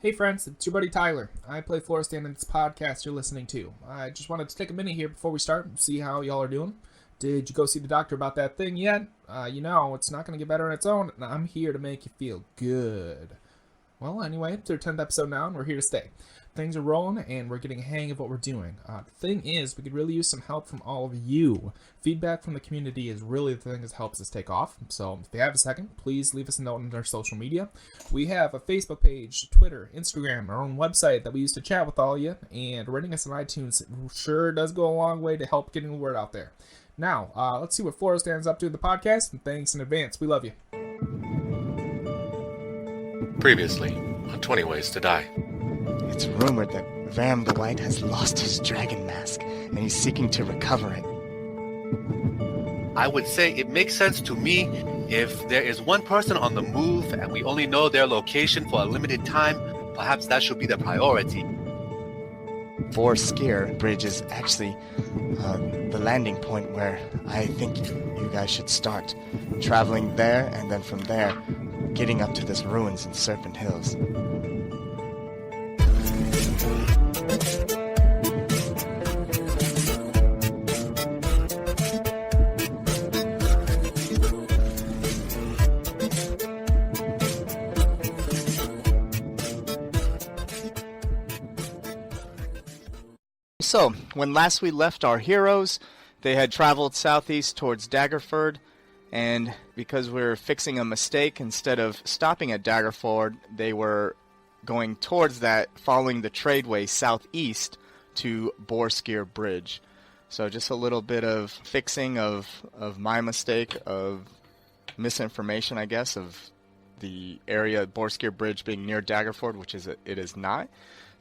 Hey friends, it's your buddy Tyler. I play Florestan in this podcast you're listening to. I just wanted to take a minute here before we start and see how y'all are doing. Did you go see the doctor about that thing yet? It's not going to get better on its own, and I'm here to make you feel good. Well, anyway, it's our 10th episode now, and we're here to stay. Things are rolling, and we're getting a hang of what we're doing. The thing is, we could really use some help from all of you. Feedback from the community is really the thing that helps us take off. So if you have a second, please leave us a note on our social media. We have a Facebook page, Twitter, Instagram, our own website that we use to chat with all of you, and rating us on iTunes sure does go a long way to help getting the word out there. Now, let's see what Florestan's up to in the podcast, and thanks in advance. We love you. Previously on 20 Ways to Die. It's rumored that Varram the White has lost his dragon mask, and he's seeking to recover it. I would say it makes sense to me if there is one person on the move and we only know their location for a limited time, perhaps that should be the priority. Boareskyr Bridge is actually the landing point where I think you guys should start. Traveling there, and then from there, getting up to this ruins in Serpent Hills. So, when last we left our heroes, they had traveled southeast towards Daggerford, and because we were fixing a mistake, instead of stopping at Daggerford, they were going towards that, following the tradeway southeast to Boareskyr Bridge. So just a little bit of fixing of my mistake, of misinformation, I guess, of the area, Boareskyr Bridge being near Daggerford, which it is not.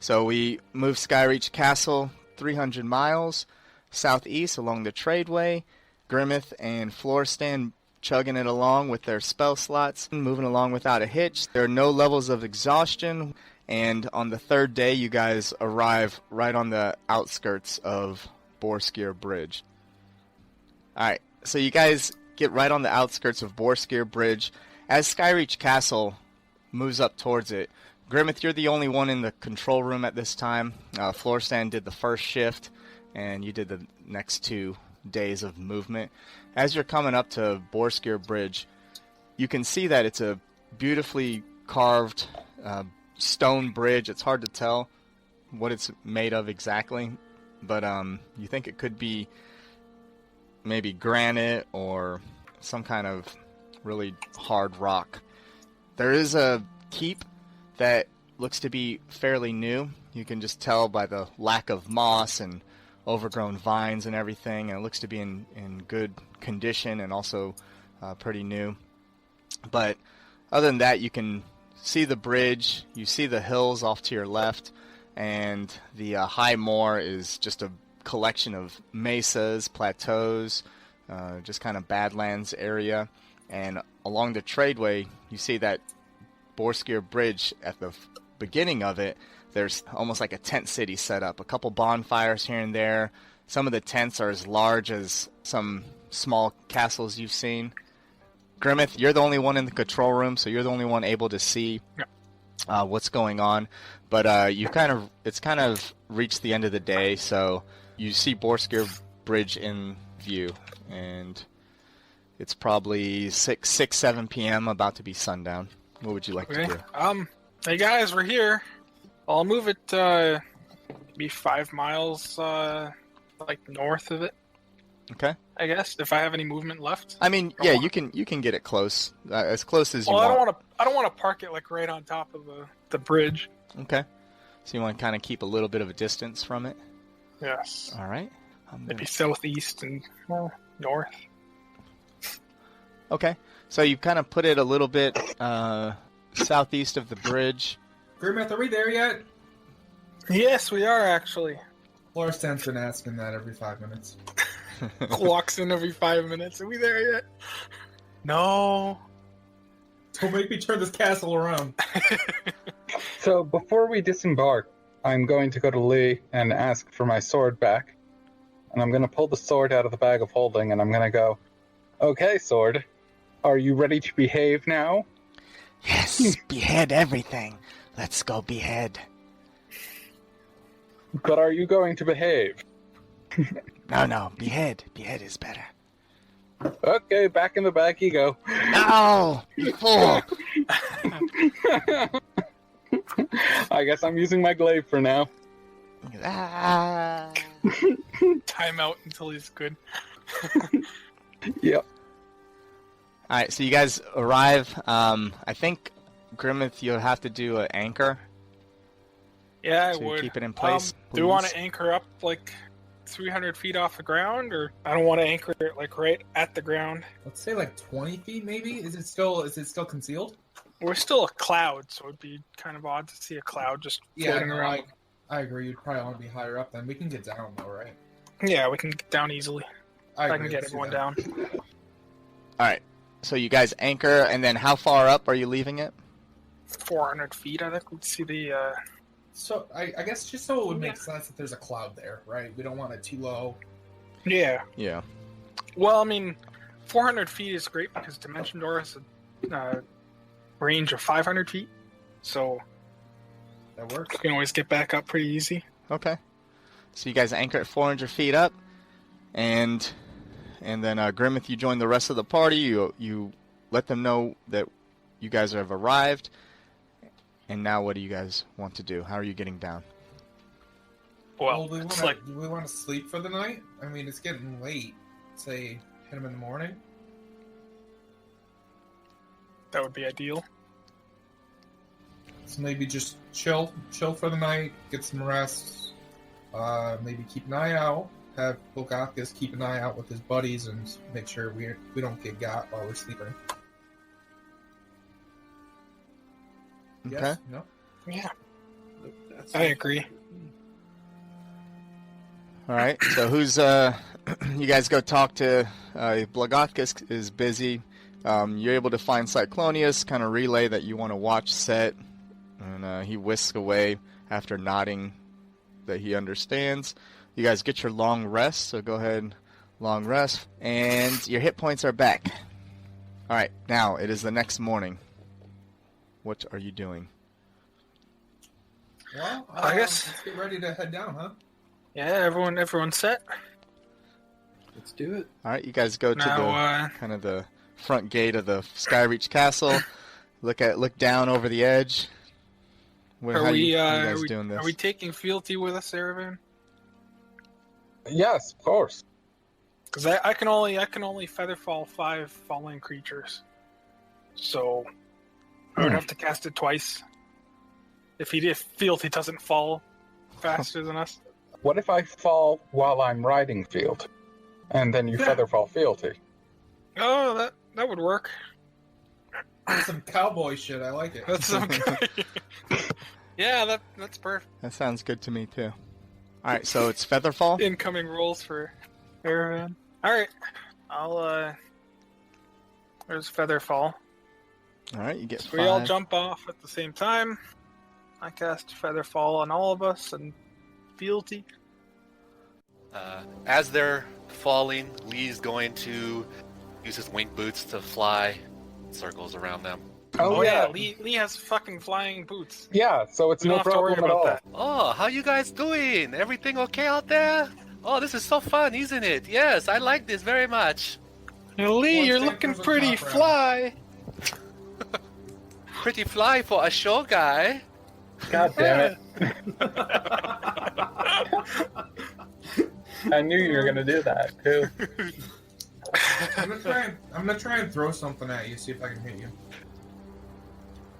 So we moved Skyreach Castle 300 miles southeast along the tradeway. Grimmeth and Florestan chugging it along with their spell slots, moving along without a hitch. There are no levels of exhaustion, and on the third day you guys arrive right on the outskirts of Boareskyr Bridge. Alright, so you guys get right on the outskirts of Boareskyr Bridge. As Skyreach Castle moves up towards it, Grimmeth, you're the only one in the control room at this time. Florestan did the first shift, and you did the next 2 days of movement. As you're coming up to Boareskyr Bridge, you can see that it's a beautifully carved stone bridge. It's hard to tell what it's made of exactly, but you think it could be maybe granite or some kind of really hard rock. There is a keep that looks to be fairly new. You can just tell by the lack of moss and overgrown vines and everything, and it looks to be in good condition and also pretty new. But other than that, you can see the bridge, you see the hills off to your left, and the high moor is just a collection of mesas, plateaus, just kind of badlands area. And along the tradeway, you see that Boareskyr Bridge, at the beginning of it, there's almost like a tent city set up. A couple bonfires here and there. Some of the tents are as large as some small castles you've seen. Grimmeth, you're the only one in the control room, so you're the only one able to see what's going on. But it's kind of reached the end of the day, so you see Boareskyr Bridge in view, and it's probably 7 p.m., about to be sundown. What would you like to do? Hey guys, we're here. I'll move it, be 5 miles, north of it. Okay. I guess, if I have any movement left. I mean, yeah, you can get it close, as close as you want. I don't want to park it, right on top of the bridge. Okay. So you want to kind of keep a little bit of a distance from it? Yes. Alright. Maybe southeast and, north. Okay. So you kind of put it a little bit southeast of the bridge. Grimmeth, are we there yet? Yes, we are, actually. Florestan's been asking that every 5 minutes. Walks in every 5 minutes. Are we there yet? No. Don't make me turn this castle around. So before we disembark, I'm going to go to Lee and ask for my sword back. And I'm going to pull the sword out of the bag of holding, and I'm going to go, okay, sword, are you ready to behave now? Yes, behead everything. Let's go behead. But are you going to behave? No, behead. Behead is better. Okay, back in the bag you go. No, you fool. I guess I'm using my glaive for now. Ah. Time out until he's good. Yep. All right, so you guys arrive. I think, Grimmeth, you'll have to do an anchor Yeah, I to would. keep it in place. Do you want please. to anchor up like 300 feet off the ground, or I don't want to anchor it like right at the ground? Let's say like 20 feet, maybe. Is it still concealed? We're still a cloud, so it'd be kind of odd to see a cloud just floating no, around. I agree. You'd probably want to be higher up. Then we can get down, though, right? Yeah, we can get down easily. I agree. can get Let's do everyone that. down. All right, so you guys anchor, and then how far up are you leaving it? 400 feet, I think. Let's see the. So I guess just so it would make sense that there's a cloud there, right? We don't want it too low. Yeah. Yeah. Well, I mean, 400 feet is great because Dimension Door has a range of 500 feet, so That works. you can always get back up pretty easy. Okay. So you guys anchor at 400 feet up, and then Grimmeth, you join the rest of the party. You let them know that you guys have arrived. And now, what do you guys want to do? How are you getting down? Well, do it's like we want to sleep for the night? I mean, it's getting late. Say, hit them in the morning. that would be ideal. So maybe just chill for the night, get some rest. Maybe keep an eye out. Have Boareskyr keep an eye out with his buddies and make sure we don't get got while we're sleeping. Okay. Yes? No? Yeah, That's I agree. All right. So who's you guys go talk to Boareskyr is busy. You're able to find Cyclonius, kind of relay that you want to watch Set, and he whisks away after nodding that he understands. You guys get your long rest, so go ahead, long rest, and your hit points are back. All right. Now it is the next morning. What are you doing? Well, I guess- let's get ready to head down, huh? Yeah, everyone's set. Let's do it. All right. You guys go to Now, the kind of the front gate of the Skyreach Castle. Look down over the edge. How are you we guys doing this? are we taking fealty with us, Erevan? Yes, of course. Because I can only featherfall 5 falling creatures, so I would have to cast it twice. If fealty doesn't fall faster than us. What if I fall while I'm riding field? And then you featherfall fealty? Oh, that would work. That's some cowboy shit. I like it. That's some yeah, that's perfect. That sounds good to me too. All right, so it's Featherfall. Incoming rolls for Erevan. All right, I'll there's Featherfall. All right, you get So 5. we all jump off at the same time. I cast Featherfall on all of us and fealty. As they're falling, Lee's going to use his wing boots to fly circles around them. Oh yeah, Lee has fucking flying boots. Yeah, so it's We don't no have to worry problem at all. about that. Oh, how you guys doing? Everything okay out there? Oh, this is so fun, isn't it? Yes, I like this very much. Hey, Lee, One you're thing looking for the pretty top fly. Pretty fly for a show guy. God damn it. I knew you were going to do that, too. I'm gonna try and throw something at you. See if I can hit you.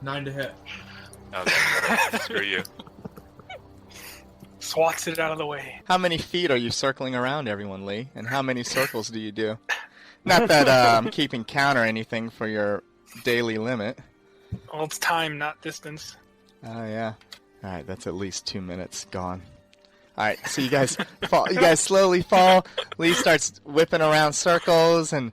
9 to hit. Okay, screw you. Swats it out of the way. How many feet are you circling around everyone, Lee? And how many circles do you do? Not that I'm keeping count or anything for your daily limit. Well, it's time, not distance. Oh yeah. All right, that's at least 2 minutes gone. All right, so you guys fall. You guys slowly fall. Lee starts whipping around circles, and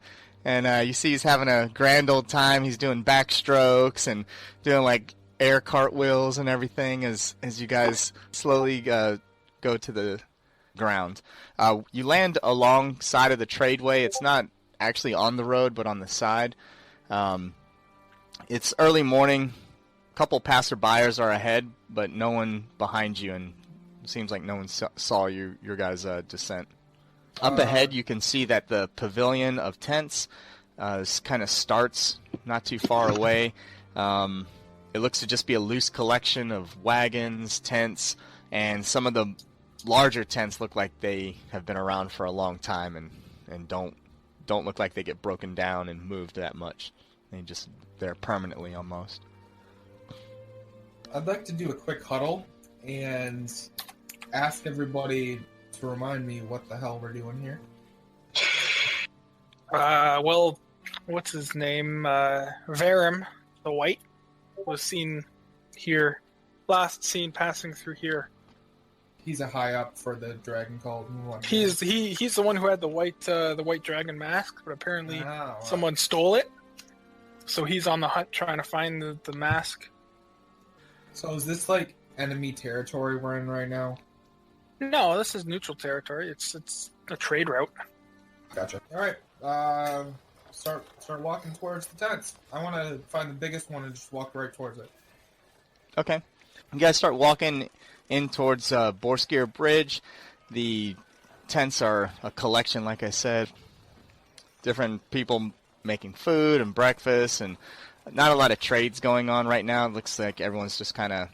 you see he's having a grand old time. He's doing backstrokes and doing like air cartwheels and everything as you guys slowly go to the ground. You land alongside of the tradeway. It's not actually on the road, but on the side. It's early morning, couple passerbyers are ahead, but no one behind you, and it seems like no one saw your guys' descent. Up ahead, you can see that the pavilion of tents kind of starts not too far away. It looks to just be a loose collection of wagons, tents, and some of the larger tents look like they have been around for a long time and don't look like they get broken down and moved that much. They're permanently almost. I'd like to do a quick huddle and ask everybody to remind me what the hell we're doing here. Well, what's his name? Varram the White was seen here. Last seen passing through here. He's a high up for the dragon cult. He's the one who had the white dragon mask, but apparently someone stole it. So he's on the hunt trying to find the mask. So is this like enemy territory we're in right now? No, this is neutral territory. It's a trade route. Gotcha. All right. Start walking towards the tents. I want to find the biggest one and just walk right towards it. Okay. You guys start walking in towards Boareskyr Bridge. The tents are a collection, like I said. Different people making food and breakfast, and not a lot of trades going on right now. It looks like everyone's just kind of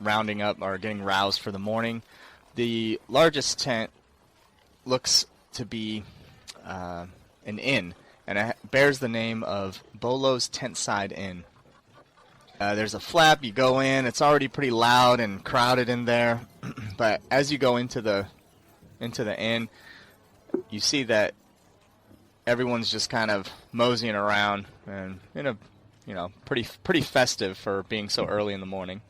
rounding up or getting roused for the morning. The largest tent looks to be an inn, and it bears the name of Bolo's Tentside Inn. There's a flap. You go in. It's already pretty loud and crowded in there, but as you go into the inn, you see that everyone's just kind of moseying around and pretty festive for being so early in the morning.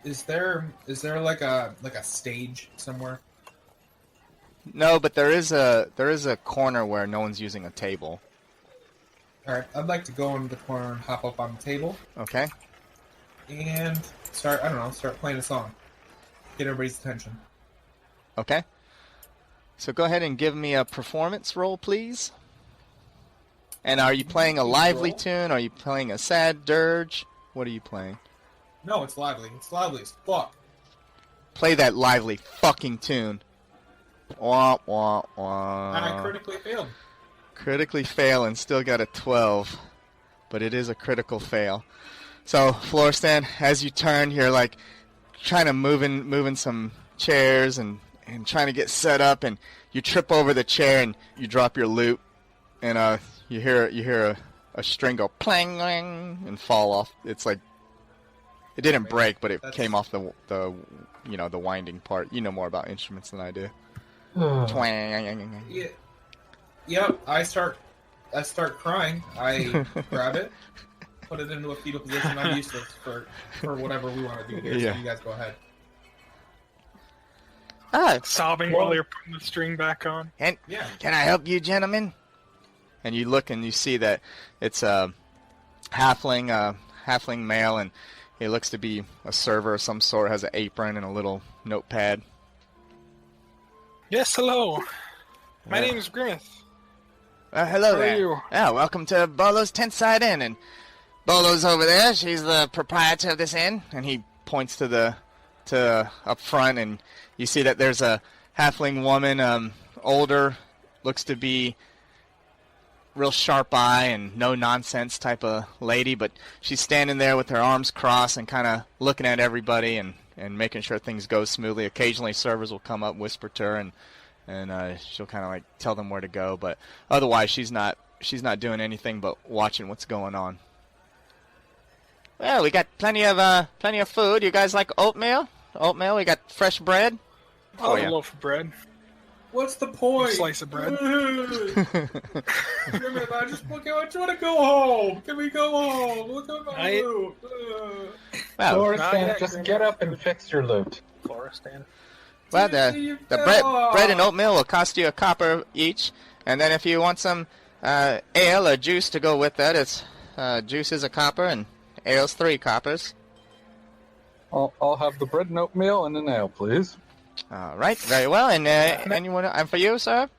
Is there like a stage somewhere? No, but there is a corner where no one's using a table. All right, I'd like to go into the corner and hop up on the table. Okay. And start playing a song. Get everybody's attention. Okay. So go ahead and give me a performance roll, please. And are you playing a lively tune? Are you playing a sad dirge? What are you playing? No, it's lively. It's lively as fuck. Play that lively fucking tune. Wah, wah, wah. And I critically failed. Critically fail and still got a 12. But it is a critical fail. So, Florestan, as you turn, you're like trying to moving some chairs and trying to get set up, and you trip over the chair and you drop your lute, and you hear a string go plang and fall off. It's like it didn't break, but it came off the winding part. You know more about instruments than I do. Twang. Yeah. Yep. I start crying. I grab it, put it into a fetal position. I'm useless for whatever we want to do here. Yeah. So you guys go ahead. Sobbing while you're putting the string back on. And Yeah. can I help you, gentlemen? And you look and you see that it's a halfling male, and he looks to be a server of some sort. Has an apron and a little notepad. Yes, hello. My name's Grimmeth. Hello How are there. you? Yeah, welcome to Bolo's Tentside Inn. And Bolo's over there. She's the proprietor of this inn. And he points to up front, and you see that there's a halfling woman, older, looks to be real sharp eye and no nonsense type of lady, but she's standing there with her arms crossed and kind of looking at everybody and making sure things go smoothly. Occasionally servers will come up, whisper to her, and she'll kind of like tell them where to go, but otherwise she's not doing anything but watching what's going on. Well, we got plenty of food. You guys like oatmeal? We got fresh bread. Oh, a loaf of bread. What's the point? A slice of bread. I just want to go home. Can we go home? Look at my loot. Well, Florestan, just get up and fix your loot. Florestan. Well, the bread and oatmeal will cost you a copper each, and then if you want some ale or juice to go with that, it's juice is a copper and ale's 3 coppers. I'll have the bread and oatmeal and an ale, please. All right, very well. And anyone? And for you, sir?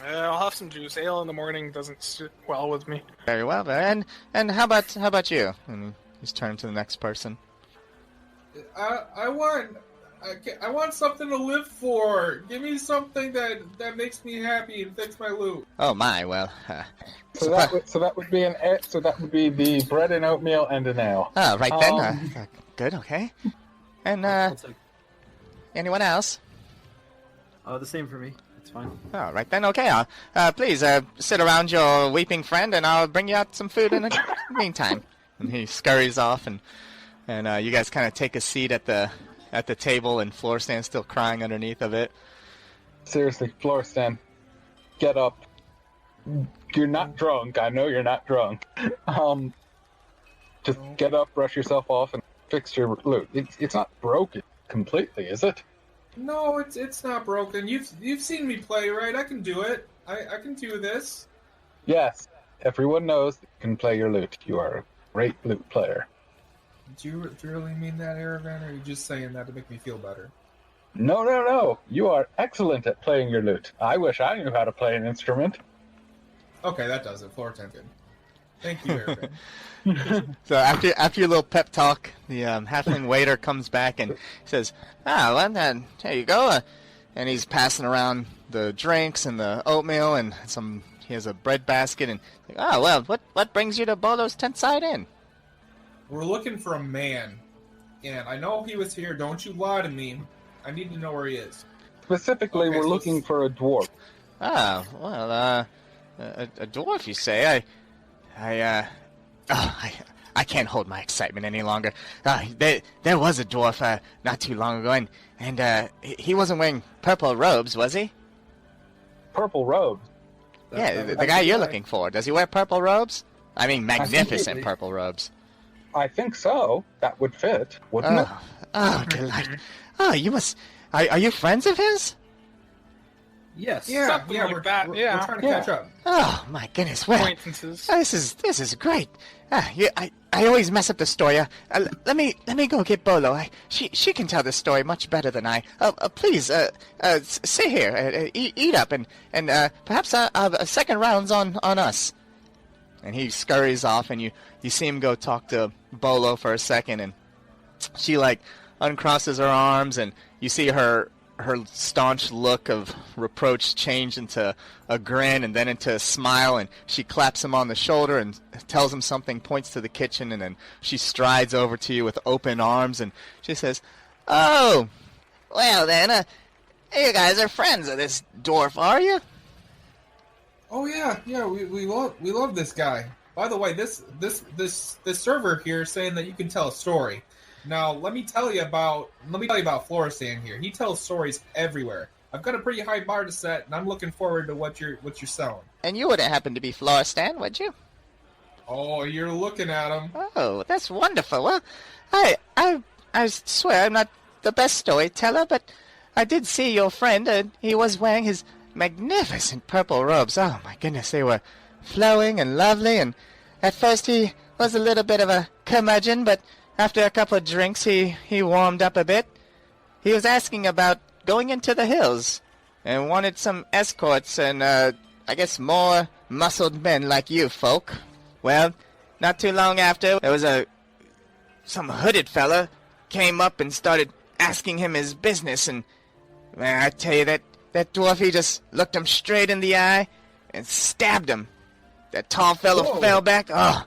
I'll have some juice. Ale in the morning doesn't sit well with me. Very well, and how about you? And he's turned to the next person. I want something to live for. Give me something that makes me happy and fix my loot. Oh my, well. So that would be the bread and oatmeal and an ale. Oh, right then. Good, okay. And I'll take- anyone else? the same for me. It's fine. Oh, right then, okay. Please sit around your weeping friend, and I'll bring you out some food in the meantime. And he scurries off, and you guys kind of take a seat at the table, and Floorstan's still crying underneath of it. Seriously, Florestan, get up. You're not drunk. I know you're not drunk. Just get up, brush yourself off, and fix your loot. It's not broken completely, is it? No, it's not broken. You've seen me play, right? I can do it. I can do this. Yes. Everyone knows that you can play your lute. You are a great lute player. Do you really mean that, Aravan, or are you just saying that to make me feel better? No. You are excellent at playing your lute. I wish I knew how to play an instrument. Okay, that does it. Floortan good. Thank you, Aravan. So after your little pep talk, the halfling waiter comes back and says, well, then, there you go. And he's passing around the drinks and the oatmeal, and he has a bread basket, and, well, what brings you to Bolo's tent side inn? We're looking for a man, and I know he was here. Don't you lie to me. I need to know where he is. Specifically, Okay, we're so looking for a dwarf. Oh, well, a dwarf, you say? I can't hold my excitement any longer. There was a dwarf not too long ago, and he wasn't wearing purple robes, was he? Purple robes? Yeah, the guy you're looking for. Does he wear purple robes? I mean, magnificent purple robes. I think so. That would fit, wouldn't it? Oh, delight. Oh, you must... Are you friends of his? Yes. Something like we're that, we're yeah. trying to catch up. Oh, my goodness. Well, Acquaintances. this is great. I always mess up the story. Let me go get Bolo. She can tell this story much better than I. Please, sit here, eat up, and perhaps a second round's on us. And he scurries off, and you see him go talk to Bolo for a second, and she uncrosses her arms, and you see her staunch look of reproach change into a grin and then into a smile, and she claps him on the shoulder and tells him something, points to the kitchen, and then she strides over to you with open arms, and she says, oh, well then, you guys are friends of this dwarf, are you? Oh yeah, we love this guy. By the way, this server here is saying that you can tell a story. Now, let me tell you about Florestan here. He tells stories everywhere. I've got a pretty high bar to set, and I'm looking forward to what you're selling. And you wouldn't happen to be Florestan, would you? Oh, you're looking at him. Oh, that's wonderful. Well, I swear I'm not the best storyteller, but I did see your friend, and he was wearing his magnificent purple robes. Oh my goodness, they were flowing and lovely, and at first he was a little bit of a curmudgeon, but after a couple of drinks, he warmed up a bit. He was asking about going into the hills and wanted some escorts and, I guess more muscled men like you folk. Well, not too long after, there was some hooded fella came up and started asking him his business, and I tell you, that dwarf, he just looked him straight in the eye and stabbed him. That tall fellow fell back. Oh,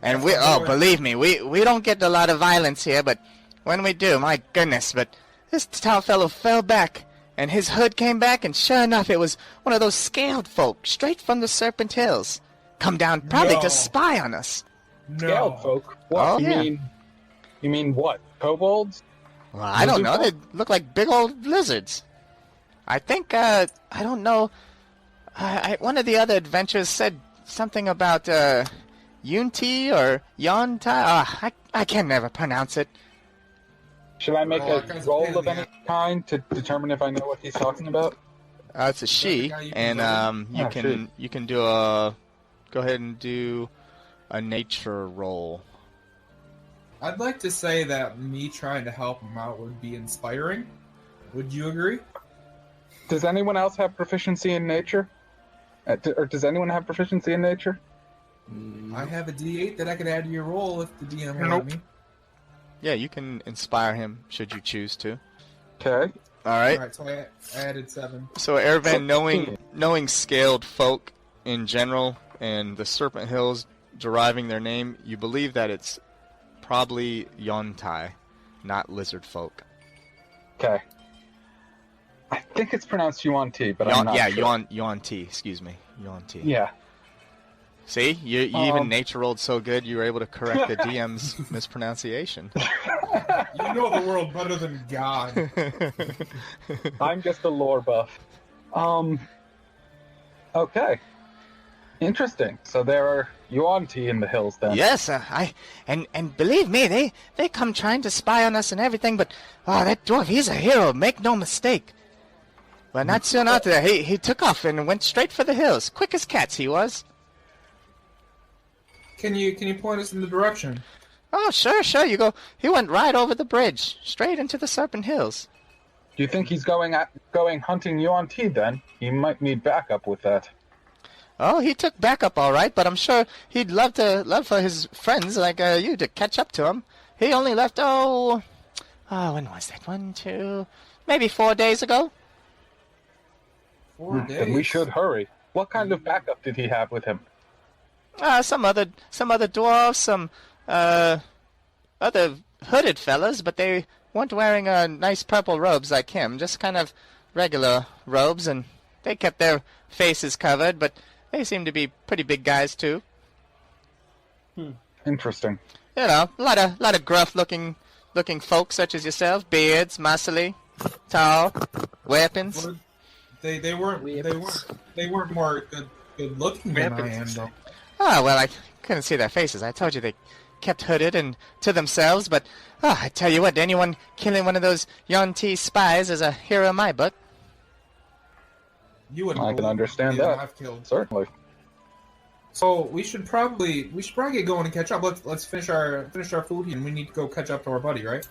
and believe me, we don't get a lot of violence here, but when we do, my goodness, but this tall fellow fell back, and his hood came back, and sure enough, it was one of those scaled folk, straight from the Serpent Hills. Come down probably to spy on us. Scaled folk? What? Oh, yeah. You mean what? Kobolds? Well, I don't know. They look like big old lizards. I think, I don't know. One of the other adventurers said something about, Yunti or Yontai. I can never pronounce it. Should I make a roll of any kind to determine if I know what he's talking about? It's a she, and you can do go ahead and do a nature roll. I'd like to say that me trying to help him out would be inspiring. Would you agree? Does anyone else have proficiency in nature? Or does anyone have proficiency in nature? I have a D8 that I could add to your roll if the DM will Nope. let me. Yeah, you can inspire him should you choose to. Okay. All right. Alright, so I added 7. So Ervan, 16. knowing scaled folk in general and the Serpent Hills deriving their name, you believe that it's probably Yontai, not lizard folk. Okay. I think it's pronounced Yuan-Ti, but I'm not sure. Yuan-Ti, excuse me. Yuan-Ti. Yeah. See? You even nature rolled so good you were able to correct the DM's mispronunciation. You know the world better than God. I'm just a lore buff. Okay. Interesting. So there are Yuan-Ti in the hills then. Yes, and believe me, they come trying to spy on us and everything, but that dwarf, he's a hero, make no mistake. But not soon after that, he took off and went straight for the hills, quick as cats he was. Can you point us in the direction? Oh, sure, you go. He went right over the bridge, straight into the Serpent Hills. Do you think he's going hunting Yuan-Ti then? He might need backup with that. Oh, he took backup all right, but I'm sure he'd love for his friends like you to catch up to him. He only left, when was that? 1, 2, maybe 4 days ago. 4 days. Then we should hurry. What kind of backup did he have with him? Some other dwarves, some other hooded fellas, but they weren't wearing nice purple robes like him, just kind of regular robes, and they kept their faces covered, but they seemed to be pretty big guys too. Interesting. You know, a lot of gruff-looking folk such as yourself, beards, muscly, tall, weapons. They weren't more good looking than I am though. Oh, well, I couldn't see their faces. I told you they kept hooded and to themselves, but I tell you what, anyone killing one of those Yuan-Ti spies is a hero in my book. You wouldn't. I can understand that. I've killed. Certainly. So we should probably get going and catch up. Let's finish our food and we need to go catch up to our buddy, right?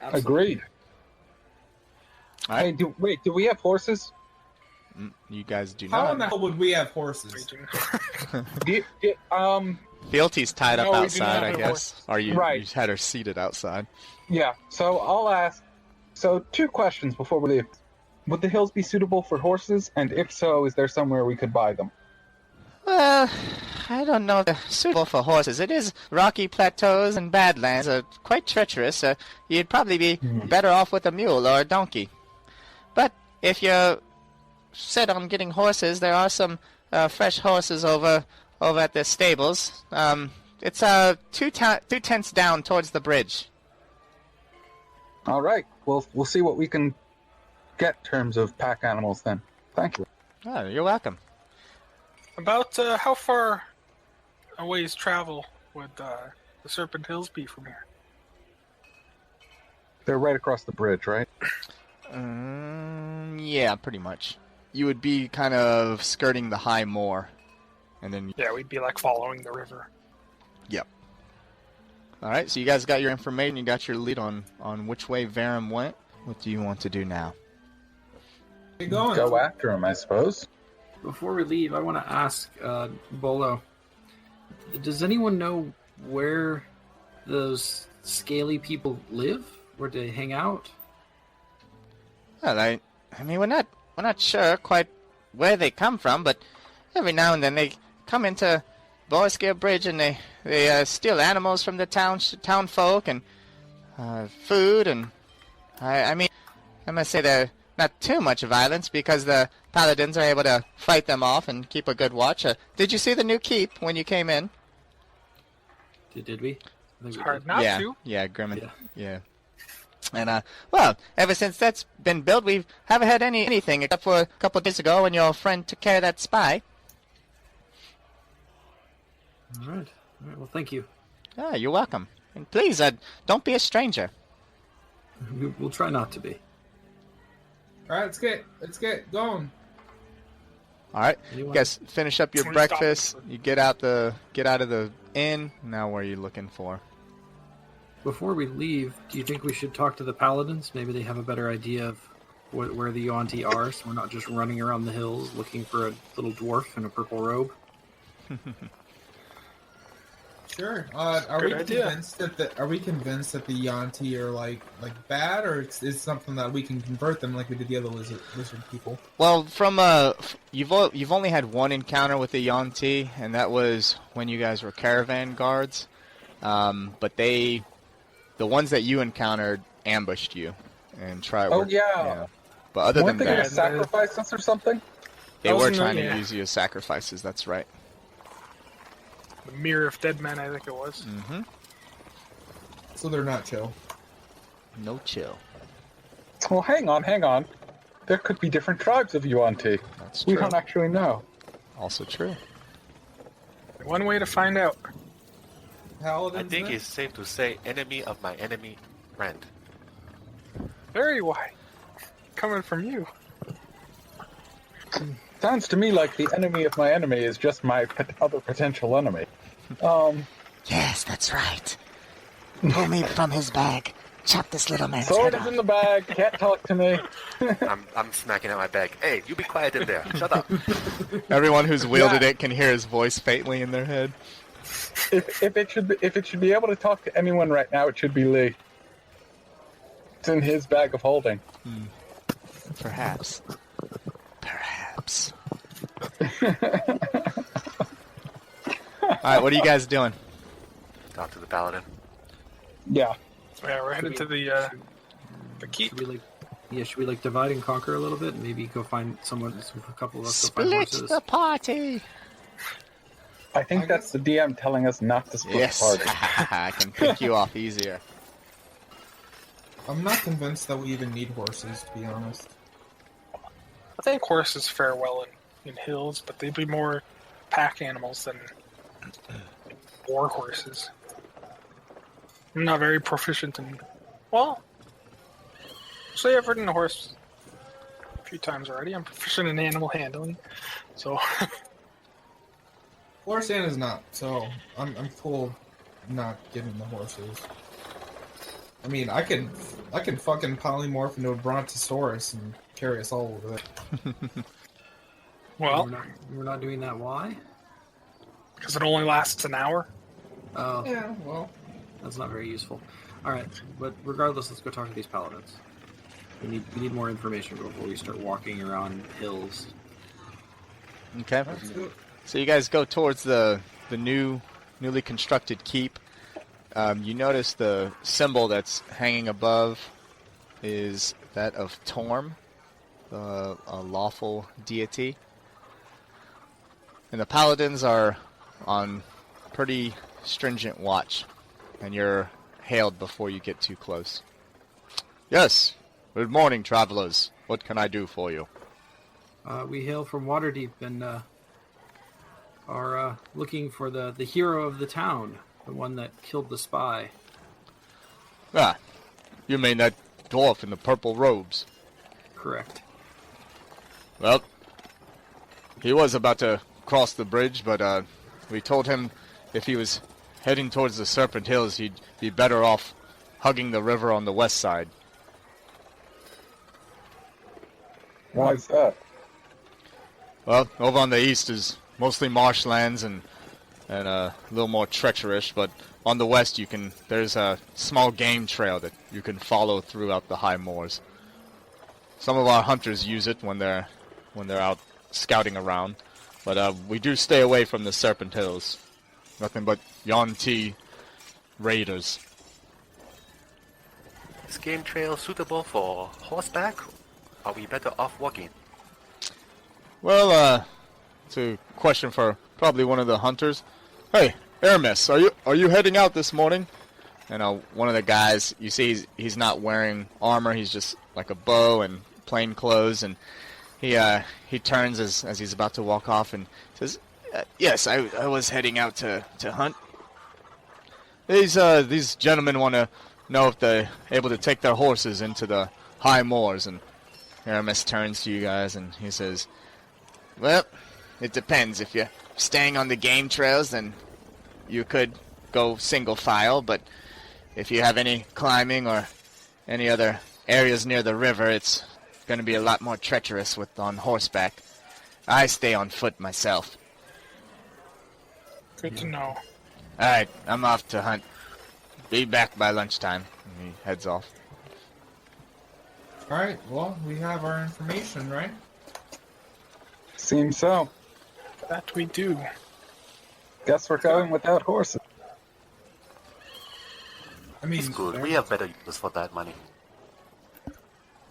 Agreed. All right. Hey, do we have horses? You guys do How not. in the hell would we have horses? Fealty's tied up No, we do outside, not I have guess. horses. Or you Right. had her seated outside. Yeah, so I'll ask. So 2 questions before we leave. Would the hills be suitable for horses? And if so, is there somewhere we could buy them? Well, I don't know if they're suitable for horses. It is rocky plateaus and badlands, quite treacherous. You'd probably be better off with a mule or a donkey. But if you're set on getting horses, there are some fresh horses over at the stables. It's 2 tents down towards the bridge. All right, we'll see what we can get in terms of pack animals then. Thank you. Oh, you're welcome. About how far a ways travel would the Serpent Hills be from here? They're right across the bridge, right? Yeah, pretty much. You would be kind of skirting the high moor, and then Yeah, we'd be like following the river. Yep. All right, so you guys got your information. You got your lead on which way Varram went. What do you want to do now? Where you going? Go after him, I suppose. Before we leave, I want to ask Bolo, does anyone know where those scaly people live? Where they hang out? Well, I mean, we're not sure quite where they come from, but every now and then they come into Boareskyr Bridge and they steal animals from the town folk and food, and I mean, I must say they're not too much violence because the paladins are able to fight them off and keep a good watch. Did you see the new keep when you came in? Did we? I think It's we hard did. not yeah, to. yeah, Grimmin. Yeah. Yeah. And well, ever since that's been built, we haven't had anything except for a couple of days ago when your friend took care of that spy. All right. Well, thank you. Ah, you're welcome. And please, don't be a stranger. We'll try not to be. All right, let's get going. All right, Anyone? guys, finish up your Can we stop breakfast. it? You get out of the inn. Now, where are you looking for? Before we leave, do you think we should talk to the paladins? Maybe they have a better idea of where the Yuan-Ti are, so we're not just running around the hills looking for a little dwarf in a purple robe. Sure. Are Good we idea. convinced that the Yuan-Ti are like bad, or is something that we can convert them like we did the other lizard people? Well, from you've only had one encounter with the Yuan-Ti, and that was when you guys were caravan guards. But the ones that you encountered ambushed you and tried. Oh, yeah. But other Weren't than they going that, to sacrifice us or something? they That were wasn't trying a- to yeah. use you as sacrifices. That's right. The Mirror of Dead Men, I think it was. Mm-hmm. So they're not chill. No chill. Well, hang on. There could be different tribes of Yuan-Ti. That's We true. don't actually know. Also true. One way to find out. Paladins. I think then? it's safe to say enemy of my enemy friend. Very why. Coming from you. Sounds to me like the enemy of my enemy is just my other potential enemy. Yes, that's right. Pull me from his bag. Chop this little man's Sword head is off. in the bag. Can't talk to me. I'm smacking at my bag. Hey, you be quiet in there. Shut up. Everyone who's wielded Yeah. it can hear his voice faintly in their head. If it should be able to talk to anyone right now, it should be Lee. It's in his bag of holding. Perhaps. Perhaps. Alright, what are you guys doing? Talk to the paladin. Yeah. Yeah, we're headed to the keep. Should we like divide and conquer a little bit? Maybe go find a couple of us go find Split horses. the party. I think that's the DM telling us not to split Yes. the party. I can pick you off easier. I'm not convinced that we even need horses, to be honest. I think horses fare well in hills, but they'd be more pack animals than war horses. I'm not very proficient in. Well, actually, I've ridden a horse a few times already. I'm proficient in animal handling, so Florisan is not, so I'm cool not giving the horses. I mean, I can fucking polymorph into a brontosaurus and carry us all over there. well, We're not doing that. Why? because it only lasts an hour. Oh, Yeah, well, that's not very useful. All right, but regardless, let's go talk to these paladins. We need more information before we start walking around hills. Okay. let's do it. So you guys go towards the newly constructed keep. You notice the symbol that's hanging above is that of Torm, a lawful deity. And the paladins are on pretty stringent watch, and you're hailed before you get too close. Yes. Good morning, travelers. What can I do for you? We hail from Waterdeep and are looking for the hero of the town, the one that killed the spy. Ah, you mean that dwarf in the purple robes? Correct. Well, he was about to cross the bridge, but we told him if he was heading towards the Serpent Hills, he'd be better off hugging the river on the west side. Why is that? Well, over on the east is mostly marshlands and a little more treacherous, but on the west there's a small game trail that you can follow throughout the high moors. Some of our hunters use it when they're out scouting around, but we do stay away from the Serpent Hills. Nothing but Yuan-Ti raiders. Is game trail suitable for horseback? Are we better off walking? Well, it's a question for probably one of the hunters. Hey, Aramis, are you heading out this morning? And one of the guys, you see, he's not wearing armor. He's just like a bow and plain clothes, and he turns as he's about to walk off and says, "Yes, I was heading out to hunt. These gentlemen want to know if they're able to take their horses into the high moors." And Aramis turns to you guys and he says, "Well, it depends. If you're staying on the game trails, then you could go single file, but if you have any climbing or any other areas near the river, it's Gonna be a lot more treacherous on horseback. I stay on foot myself. Good to know. Alright, I'm off to hunt. Be back by lunchtime. And he heads off. Alright, well, we have our information, right? Seems so. That we do. Guess we're going without horses. I mean, It's good. We have better use for that money.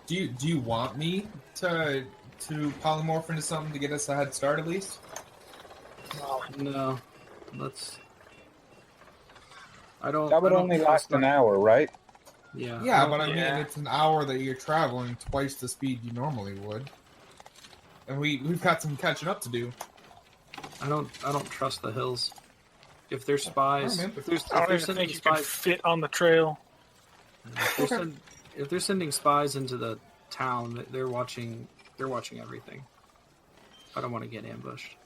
do you want me to polymorph into something to get us a head start at least? No, let's. I don't. That would I don't only trust last an our- hour, right? Yeah. Yeah, I but don't- I mean, it's an hour that you're traveling twice the speed you normally would, and we've got some catching up to do. I don't trust the hills. If they're spies, Alright, man. if there's I don't if they're even sending think you could spies, fit on the trail. if they're sending spies into the town, they're watching everything. I don't want to get ambushed.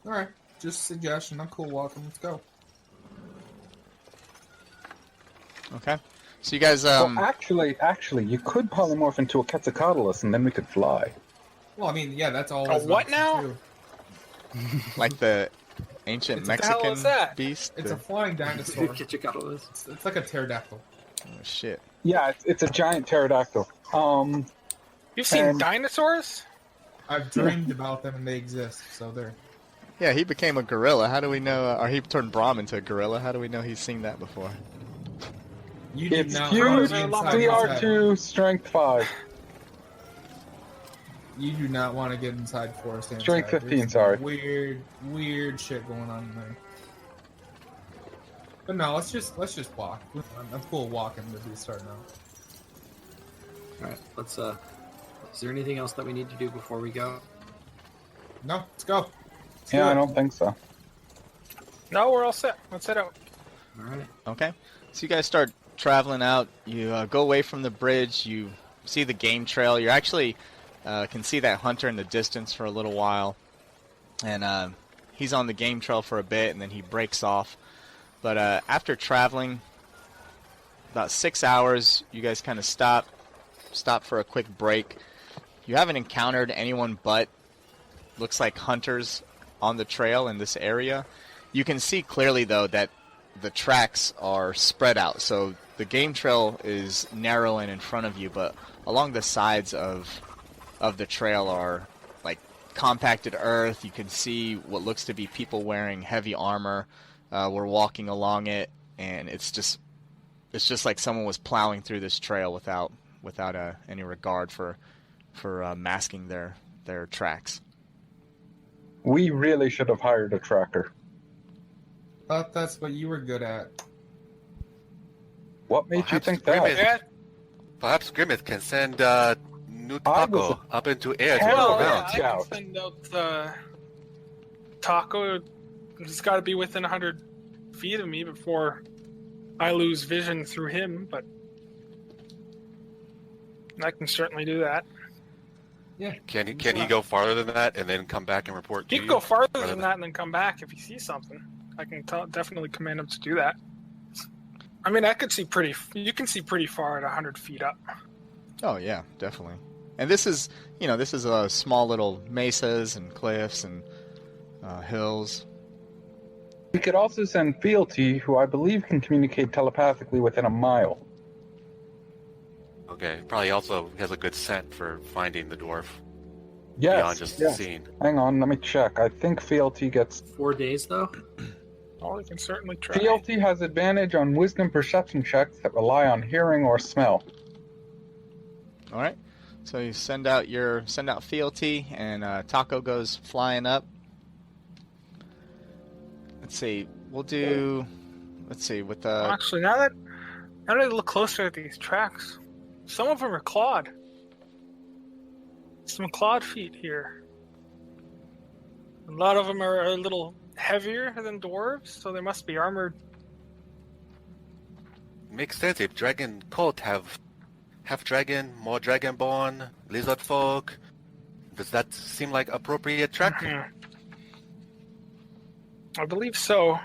All right, just a suggestion. I'm cool walking. Let's go. Okay. So you guys, Well, actually, you could polymorph into a Quetzalcoatlus, and then we could fly. Well, I mean, yeah, that's always. A what an option, now? too. like the ancient What the hell Mexican is that? beast? It's a flying dinosaur. It's like a pterodactyl. Oh, shit. Yeah, it's a giant pterodactyl. You've seen And- dinosaurs? I've dreamed about them and they exist, so they're. Yeah, he became a gorilla. How do we know? Or he turned Brahm into a gorilla. How do we know he's seen that before? You did It's not huge. want to get inside his head. CR2, strength 5. You do not want to get inside Forest Ant. Strength 15, sorry. Weird shit going on in there. But no, let's just walk. I'm cool walking to be starting out. All right, let's. Is there anything else that we need to do before we go? No, let's go. Let's Yeah, do I it. don't think so. No, we're all set. Let's head out. All right. Okay. So you guys start traveling out. You go away from the bridge. You see the game trail. You actually can see that hunter in the distance for a little while. And he's on the game trail for a bit, and then he breaks off. But after traveling about 6 hours, you guys kind of stop for a quick break. You haven't encountered anyone but looks like hunters on the trail in this area. You can see clearly, though, that the tracks are spread out. So the game trail is narrow and in front of you, but along the sides of the trail are like compacted earth. You can see what looks to be people wearing heavy armor. We're walking along it, and it's just like someone was plowing through this trail without any regard for masking their tracks. We really should have hired a tracker. Thought that's what you were good at. What made you Perhaps think Grimmett- that? Perhaps Grimmett can send I Nutako up into air to Hell look yeah. around. I can send out Taco. He's got to be within 100 feet of me before I lose vision through him, but I can certainly do that. Yeah. Can he go farther than that and then come back and report to He you? can go farther Rather than that and then come back if he sees something. I can definitely command him to do that. I mean, I could see you can see pretty far at 100 feet up. Oh yeah, definitely. And this is small little mesas and cliffs and hills. We could also send Fealty, who I believe can communicate telepathically within a mile. Okay, probably also has a good scent for finding the dwarf Yes. beyond just yes. seeing. Hang on, let me check. I think Fealty gets. 4 days though. Oh, we can certainly try. Fealty has advantage on wisdom perception checks that rely on hearing or smell. All right. So you send out Fealty, and Taco goes flying up. Let's see. We'll do. Let's see with the. Actually, now that I look closer at these tracks, some of them are clawed. Some clawed feet here. A lot of them are a little heavier than dwarves, so they must be armored. Makes sense if dragon cult have half dragon, more dragonborn, lizard folk. Does that seem like appropriate track? Mhm. I believe so.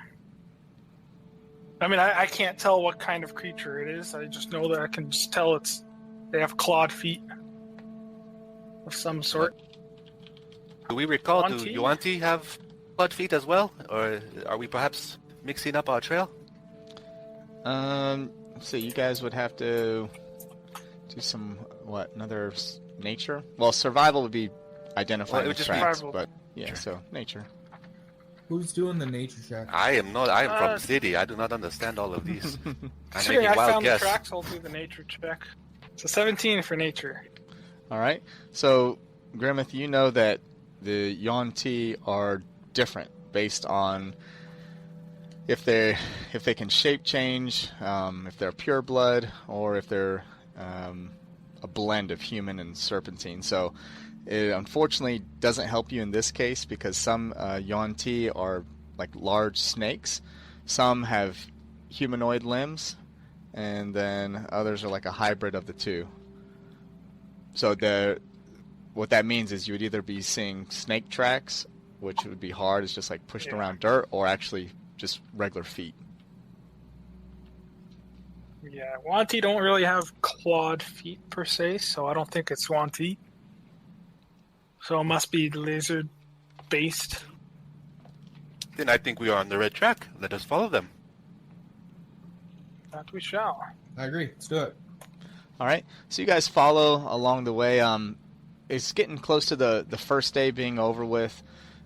I mean, I can't tell what kind of creature it is. I just know that I can just tell they have clawed feet. of some sort. Do we recall, do Yuan-ti? Yuan-ti have blood feet as well? Or are we perhaps mixing up our trail? So you guys would have to do some, another nature? Well, survival would be identifying Well, it would the just be tracks, survival. but yeah, Sure. so nature. Who's doing the nature check? I am from Uh, city. I do not understand all of these. I'm Considering making I wild found guess. the tracks, I'll do the nature check. So 17 for nature. All right. So, Grimmeth, you know that the Yuan-ti are different based on if they can shape change, if they're pure blood, or if they're a blend of human and serpentine. So, it unfortunately doesn't help you in this case because some Yuan-ti are like large snakes, some have humanoid limbs, and then others are like a hybrid of the two. So what that means is you would either be seeing snake tracks, which would be hard, it's just like pushing around dirt, or actually just regular feet. Yeah, Wanti don't really have clawed feet per se, so I don't think it's Wanti. So it must be lizard based. Then I think we are on the red track. Let us follow them. That we shall. I agree. Let's do it. All right, so you guys follow along the way. It's getting close to the first day being over with.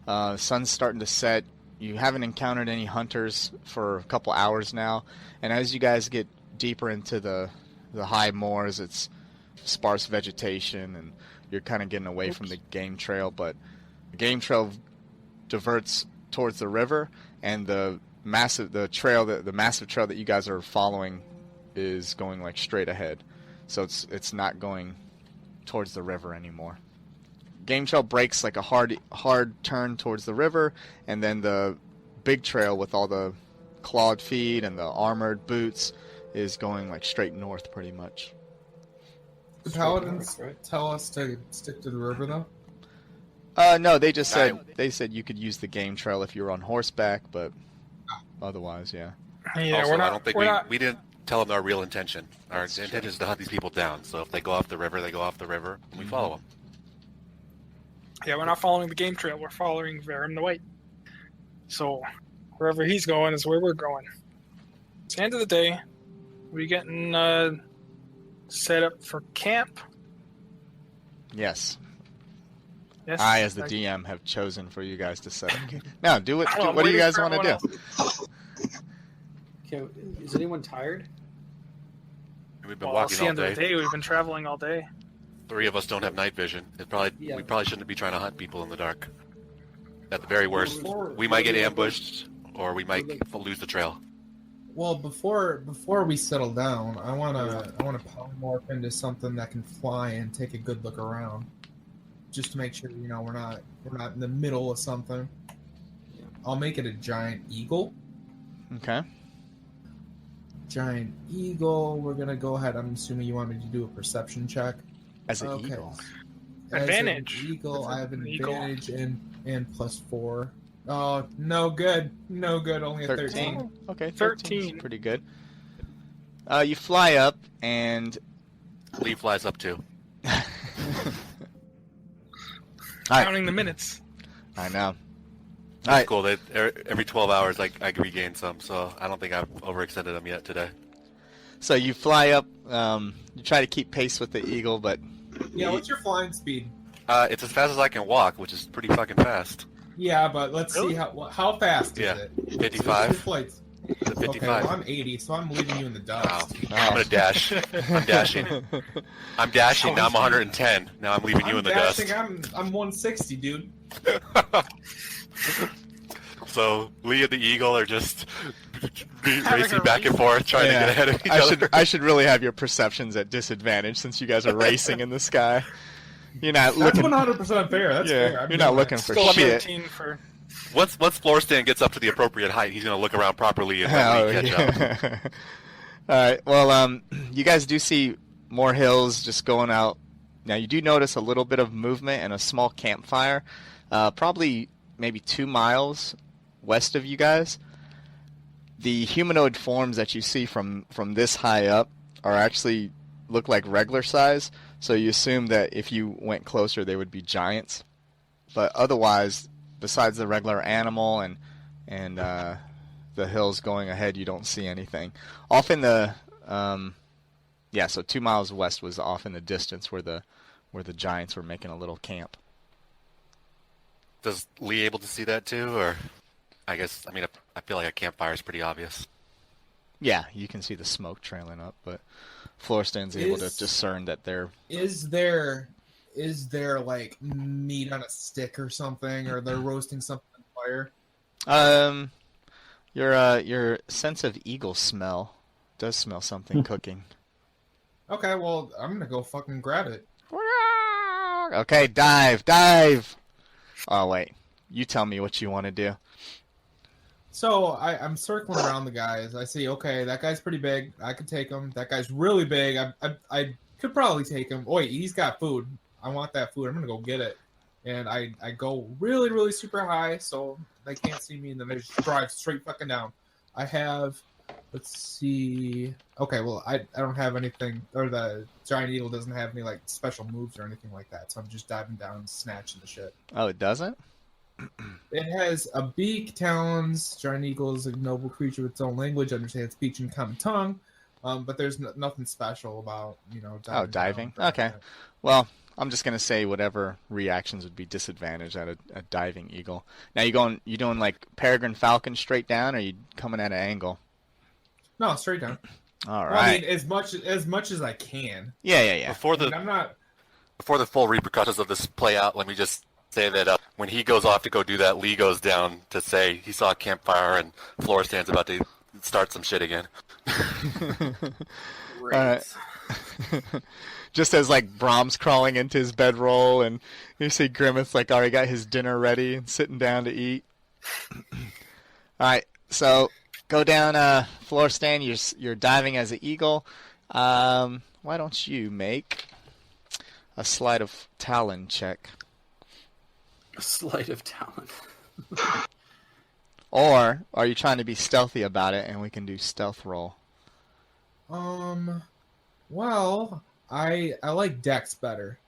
Sun's starting to set. You haven't encountered any hunters for a couple hours now, and as you guys get deeper into the high moors, it's sparse vegetation, and you're kind of getting away from the game trail. But the game trail diverts towards the river, and the massive trail that you guys are following is going like straight ahead. So it's not going towards the river anymore. Game trail breaks like a hard turn towards the river, and then the big trail with all the clawed feet and the armored boots is going like straight north pretty much. The paladins tell us to stick to the river, though? No, they just said you could use the game trail if you were on horseback, but otherwise, yeah. Yeah, Also, we're not. I don't think we didn't tell them our real intention. Our intention is to hunt these people down. So if they go off the river, they go off the river, and we follow them. Yeah, we're not following the game trail. We're following Varram the White. So wherever he's going is where we're going. It's the end of the day. We getting set up for camp. Yes. Yes. I, as the DM, have chosen for you guys to set up. Now, what do you guys want to do? Okay, is anyone tired? We've been Well, walking it's the all end of the day. day. We've been traveling all day. 3 of us don't have night vision. We probably shouldn't be trying to hunt people in the dark. At the very worst, we might get ambushed, or we might lose the trail. Well, before we settle down, I wanna polymorph into something that can fly and take a good look around, just to make sure we're not in the middle of something. I'll make it a giant eagle. Okay. Giant eagle. We're gonna go ahead. I'm assuming you want me to do a perception check. As an eagle. As Advantage. an eagle, I have an eagle. advantage and +4. Oh, no good. No good. Only a 13. Okay, 13. Pretty good. You fly up, and Lee flies up too. Counting the minutes. I know. That's Alright. cool. That every 12 hours, I regain some, so I don't think I've overextended them yet today. So you fly up. You try to keep pace with the eagle, but Yeah, what's your flying speed? It's as fast as I can walk, which is pretty fucking fast. Yeah, but let's see how fast is it? 55. Your flights. It's a 55. Okay, well, I'm 80, so I'm leaving you in the dust. I'm gonna dash. I'm dashing. I'm dashing. Now I'm 110. Now I'm leaving you in the dust. I'm 160, dude. So Lee and the eagle are just racing back and forth, trying to get ahead of each other. I should really have your perceptions at disadvantage since you guys are racing in the sky. You're not That's looking. 100% fair. That's fair. You're not looking for Still shit. 13 for. Once Florstan gets up to the appropriate height, he's gonna look around properly and let Lee catch up. All right. Well, you guys do see more hills just going out. Now you do notice a little bit of movement and a small campfire, probably maybe 2 miles west of you guys. The humanoid forms that you see from this high up are actually look like regular size, so you assume that if you went closer, they would be giants. But otherwise, besides the regular animal and the hills going ahead, you don't see anything. Off in the so 2 miles west was off in the distance where the giants were making a little camp. Does Lee able to see that too, or I guess I feel like a campfire is pretty obvious. Yeah, you can see the smoke trailing up, but Florestan's able to discern that they're... Is there like meat on a stick or something, or they're roasting something on fire? Your sense of eagle smell does smell something cooking. Okay, well, I'm gonna go fucking grab it. Okay, dive! Oh, wait. You tell me what you want to do. So I'm circling around the guys. I see, okay, that guy's pretty big. I could take him. That guy's really big. I could probably take him. Wait, he's got food. I want that food. I'm gonna go get it. And I go really, really super high so they can't see me, and then they just drive straight fucking down. I have, let's see. Okay, well, I don't have anything, or the giant eagle doesn't have any like special moves or anything like that. So I'm just diving down and snatching the shit. Oh, it doesn't? It has a beak, talons. Giant eagle is a noble creature with its own language, understands speech and common tongue. But there's nothing special about, diving. Okay. Well, I'm just gonna say whatever reactions would be disadvantaged at a diving eagle. Now you doing like peregrine falcon straight down, or you coming at an angle? No, straight down. All right. Well, I mean, as much as I can. Yeah. Before the full repercussions of this play out, let me just say that when he goes off to go do that, Lee goes down to say he saw a campfire and Florestan's about to start some shit again. All right. Just as like Brahm's crawling into his bedroll, and you see Grimace like already got his dinner ready and sitting down to eat. All right, so go down, Florestan. You're diving as an eagle. Why don't you make a sleight of talon check? A sleight of talent. Or are you trying to be stealthy about it, and we can do stealth roll? Well, I like Dex better.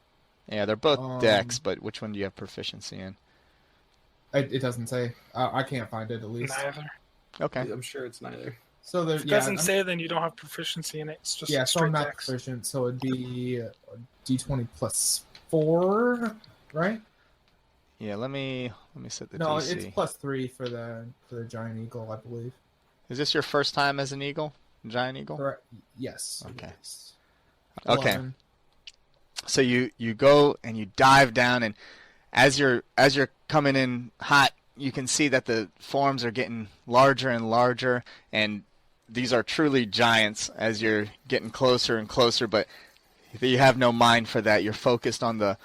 Yeah, they're both Dex, but which one do you have proficiency in? It doesn't say. I can't find it, at least. Neither. Okay. I'm sure it's neither. So If it doesn't say, then you don't have proficiency in it. It's just so I'm straight not dex. proficient, so it'd be D20 plus 4, right? Yeah, let me set the No, DC. it's plus 3 for the giant eagle, I believe. Is this your first time as an eagle? Giant eagle? Correct. Yes. Okay. Yes. Okay. 11. So you go and you dive down, and as you're coming in hot, you can see that the forms are getting larger and larger, and these are truly giants as you're getting closer and closer, but you have no mind for that. You're focused on the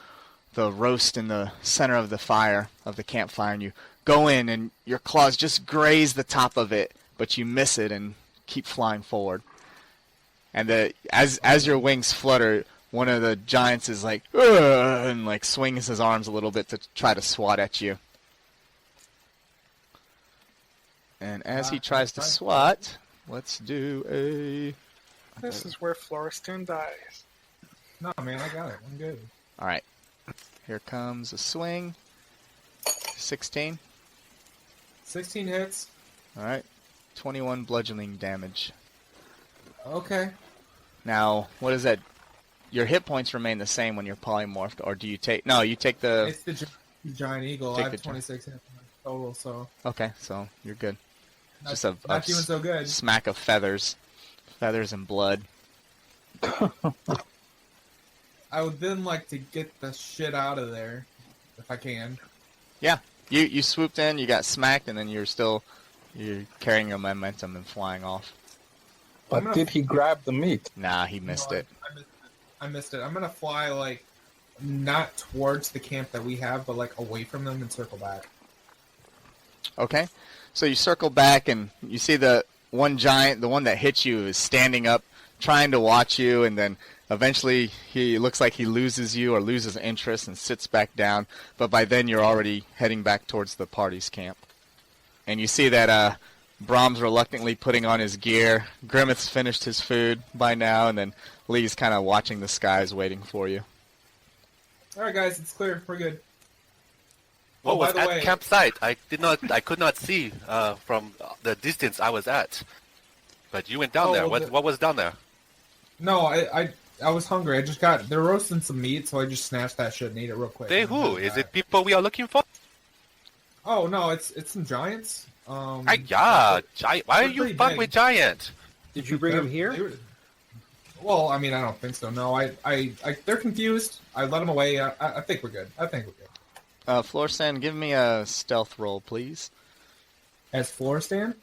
roast in the center of the fire, of the campfire, and you go in and your claws just graze the top of it, but you miss it and keep flying forward. And as your wings flutter, one of the giants is like, "Ugh," and like swings his arms a little bit to try to swat at you. And as he tries to swat, let's do a... This is where Florestan dies. No, man, I got it. I'm good. All right. Here comes a swing. 16. 16 hits. All right. 21 bludgeoning damage. Okay. Now, what is that? Your hit points remain the same when you're polymorphed, or do you take... No, you take the... It's the giant eagle. Take I the have 26 hits total, so... Okay, so you're good. Not, Just a not doing so good. smack of feathers. Feathers and blood. I would then like to get the shit out of there, if I can. Yeah, you swooped in, you got smacked, and then you're carrying your momentum and flying off. But did he grab the meat? Nah, he missed it. I missed it. I'm gonna fly like not towards the camp that we have, but like away from them and circle back. Okay, so you circle back and you see the one giant, the one that hit you, is standing up, trying to watch you, and then eventually he looks like he loses you or loses interest and sits back down. But by then you're already heading back towards the party's camp, and you see that Brahms reluctantly putting on his gear. Grimmeth's finished his food by now, and then Lee's kind of watching the skies waiting for you. All right, guys, it's clear. We're good. What by was the at way- campsite? I could not see from the distance I was at. But you went down Oh, there. well, What was down there? No, I was hungry. They're roasting some meat, so I just snatched that shit and ate it real quick. They And who? then, Is it people we are looking for? Oh no, it's some giants. Why are they're you pretty fuck big. with giant? Did you bring him here? they were- Well, I mean, I don't think so. No, they're confused. I let them away. I think we're good. Florsan, give me a stealth roll, please. As floor stand,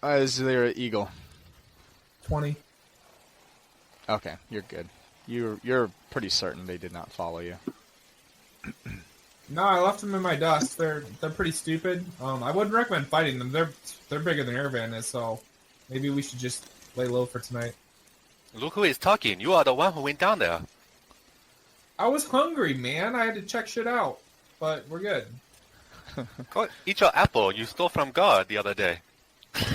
Is there an eagle? 20. Okay, you're good. You're pretty certain they did not follow you. No, I left them in my dust. They're pretty stupid. I wouldn't recommend fighting them. They're bigger than Airvan is, so maybe we should just lay low for tonight. Look who is talking. You are the one who went down there. I was hungry, man. I had to check shit out, but we're good. Go eat your apple you stole from God the other day.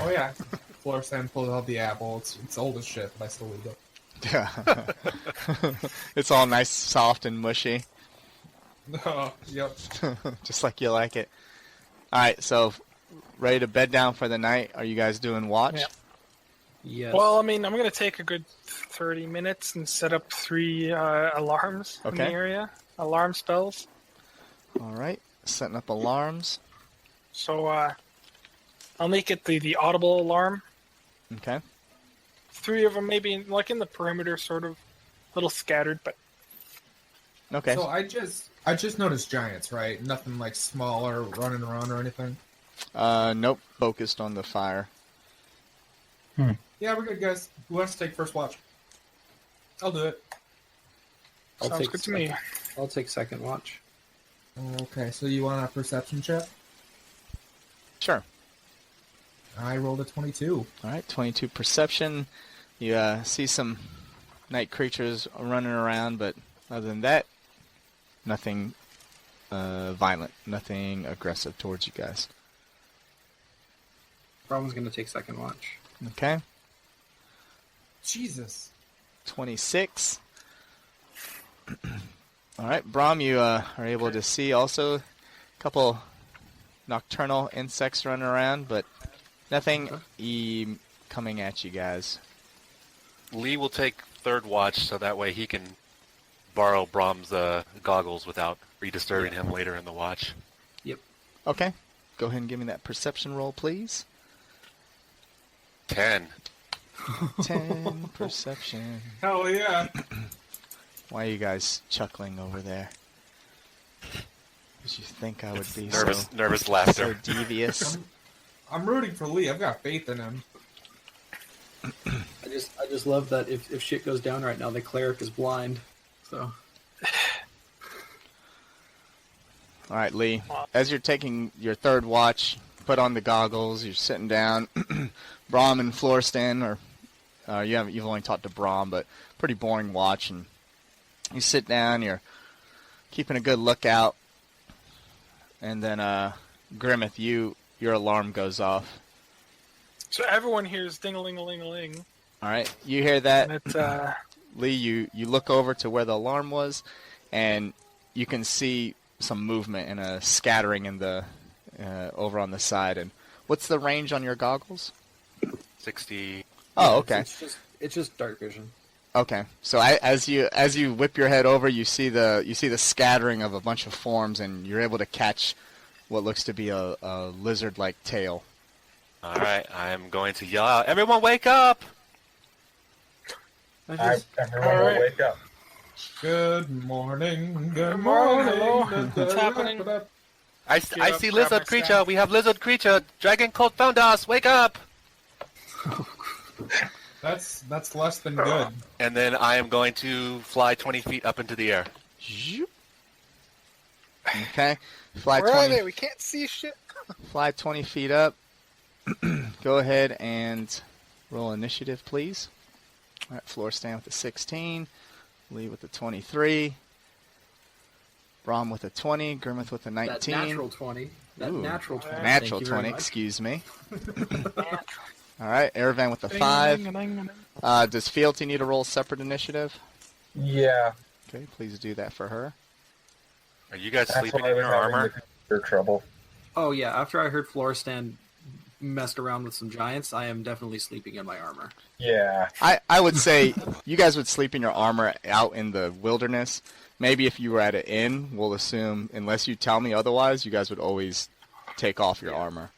Oh yeah, floor stand pulled out the apple. It's old as shit, but I still eat it. It's all nice, soft, and mushy. Yep. Just like you like it. Alright, so ready to bed down for the night? Are you guys doing watch? Yeah. Yes. Well, I mean, I'm going to take a good 30 minutes and set up 3 alarms in the Okay. area. Alarm spells. Alright, setting up alarms. So I'll make it the audible alarm. Okay. 3 of them maybe in the perimeter, sort of, a little scattered, but Okay. So I just noticed giants, right? Nothing like smaller running around or anything. Nope, focused on the fire. Yeah, we're good, guys. Who wants to take first watch? I'll do it. sounds good to me. I'll take second watch. Okay, so you want a perception check? Sure. I rolled a 22. Alright, 22 perception. You see some night creatures running around, but other than that, nothing violent, nothing aggressive towards you guys. Brahm's going to take second watch. Okay. Jesus. 26. Alright, Brahm, you are able to see also a couple nocturnal insects running around, but nothing coming at you guys. Lee will take third watch so that way he can borrow Brahm's goggles without redisturbing him later in the watch. Okay. Go ahead and give me that perception roll, please. 10. 10 perception. Hell yeah. Why are you guys chuckling over there? Did you think I would be Nervous so laughter. devious? I'm rooting for Lee. I've got faith in him. I just love that if shit goes down right now, the cleric is blind. So Alright, Lee. As you're taking your third watch, put on the goggles, you're sitting down. Brahm and Florestan, or you've only talked to Brahm, but pretty boring watch. And you sit down, you're keeping a good lookout, and then Grimmeth, your alarm goes off. So everyone hears ding-a-ling-a-ling-a-ling. Alright, you hear that? And it's, Lee, you look over to where the alarm was, and you can see some movement and a scattering in the over on the side. And what's the range on your goggles? 60. Oh, okay. It's just dark vision. Okay. So as you whip your head over, you see the scattering of a bunch of forms, and you're able to catch what looks to be a lizard-like tail. All right, I'm going to yell out, "Everyone wake up!" Everyone All right. will wake up. Good morning. Good morning, morning. hello. What's happening? I Get see up, grab lizard my creature. staff. We have lizard creature. Dragon cult found us. Wake up! That's less than good. And then I am going to fly 20 feet up into the air. Zoop. Okay. Fly where are 20. they? We can't see shit. Fly 20 feet up. Go ahead and roll initiative, please. All right, Florestan with the 16. Lee with the 23. Brom with a 20, Grimmeth with a 19. That natural 20. That Ooh, natural 20. Natural Thank you very 20, much. excuse me. All right, Aravan with a 5. Does Fealty need to roll separate initiative? Yeah, Okay, please do that for her. Are you guys that's sleeping why I in was your having armor? the trouble. Oh, yeah. After I heard Floristan messed around with some giants, I am definitely sleeping in my armor. Yeah. I would say you guys would sleep in your armor out in the wilderness. Maybe if you were at an inn, we'll assume, unless you tell me otherwise, you guys would always take off your armor.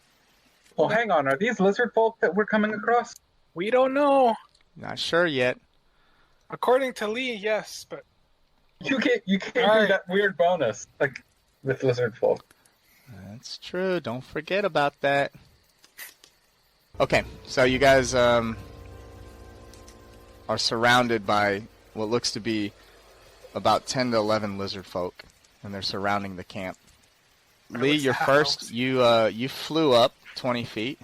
Well, hang on. Are these lizard folk that we're coming across? We don't know. Not sure yet. According to Lee, yes, but You can't do Alright. that weird bonus like with lizard folk. That's true. Don't forget about that. Okay, so you guys are surrounded by what looks to be about 10 to 11 lizard folk, and they're surrounding the camp. Lee, you're first. You flew up 20 feet,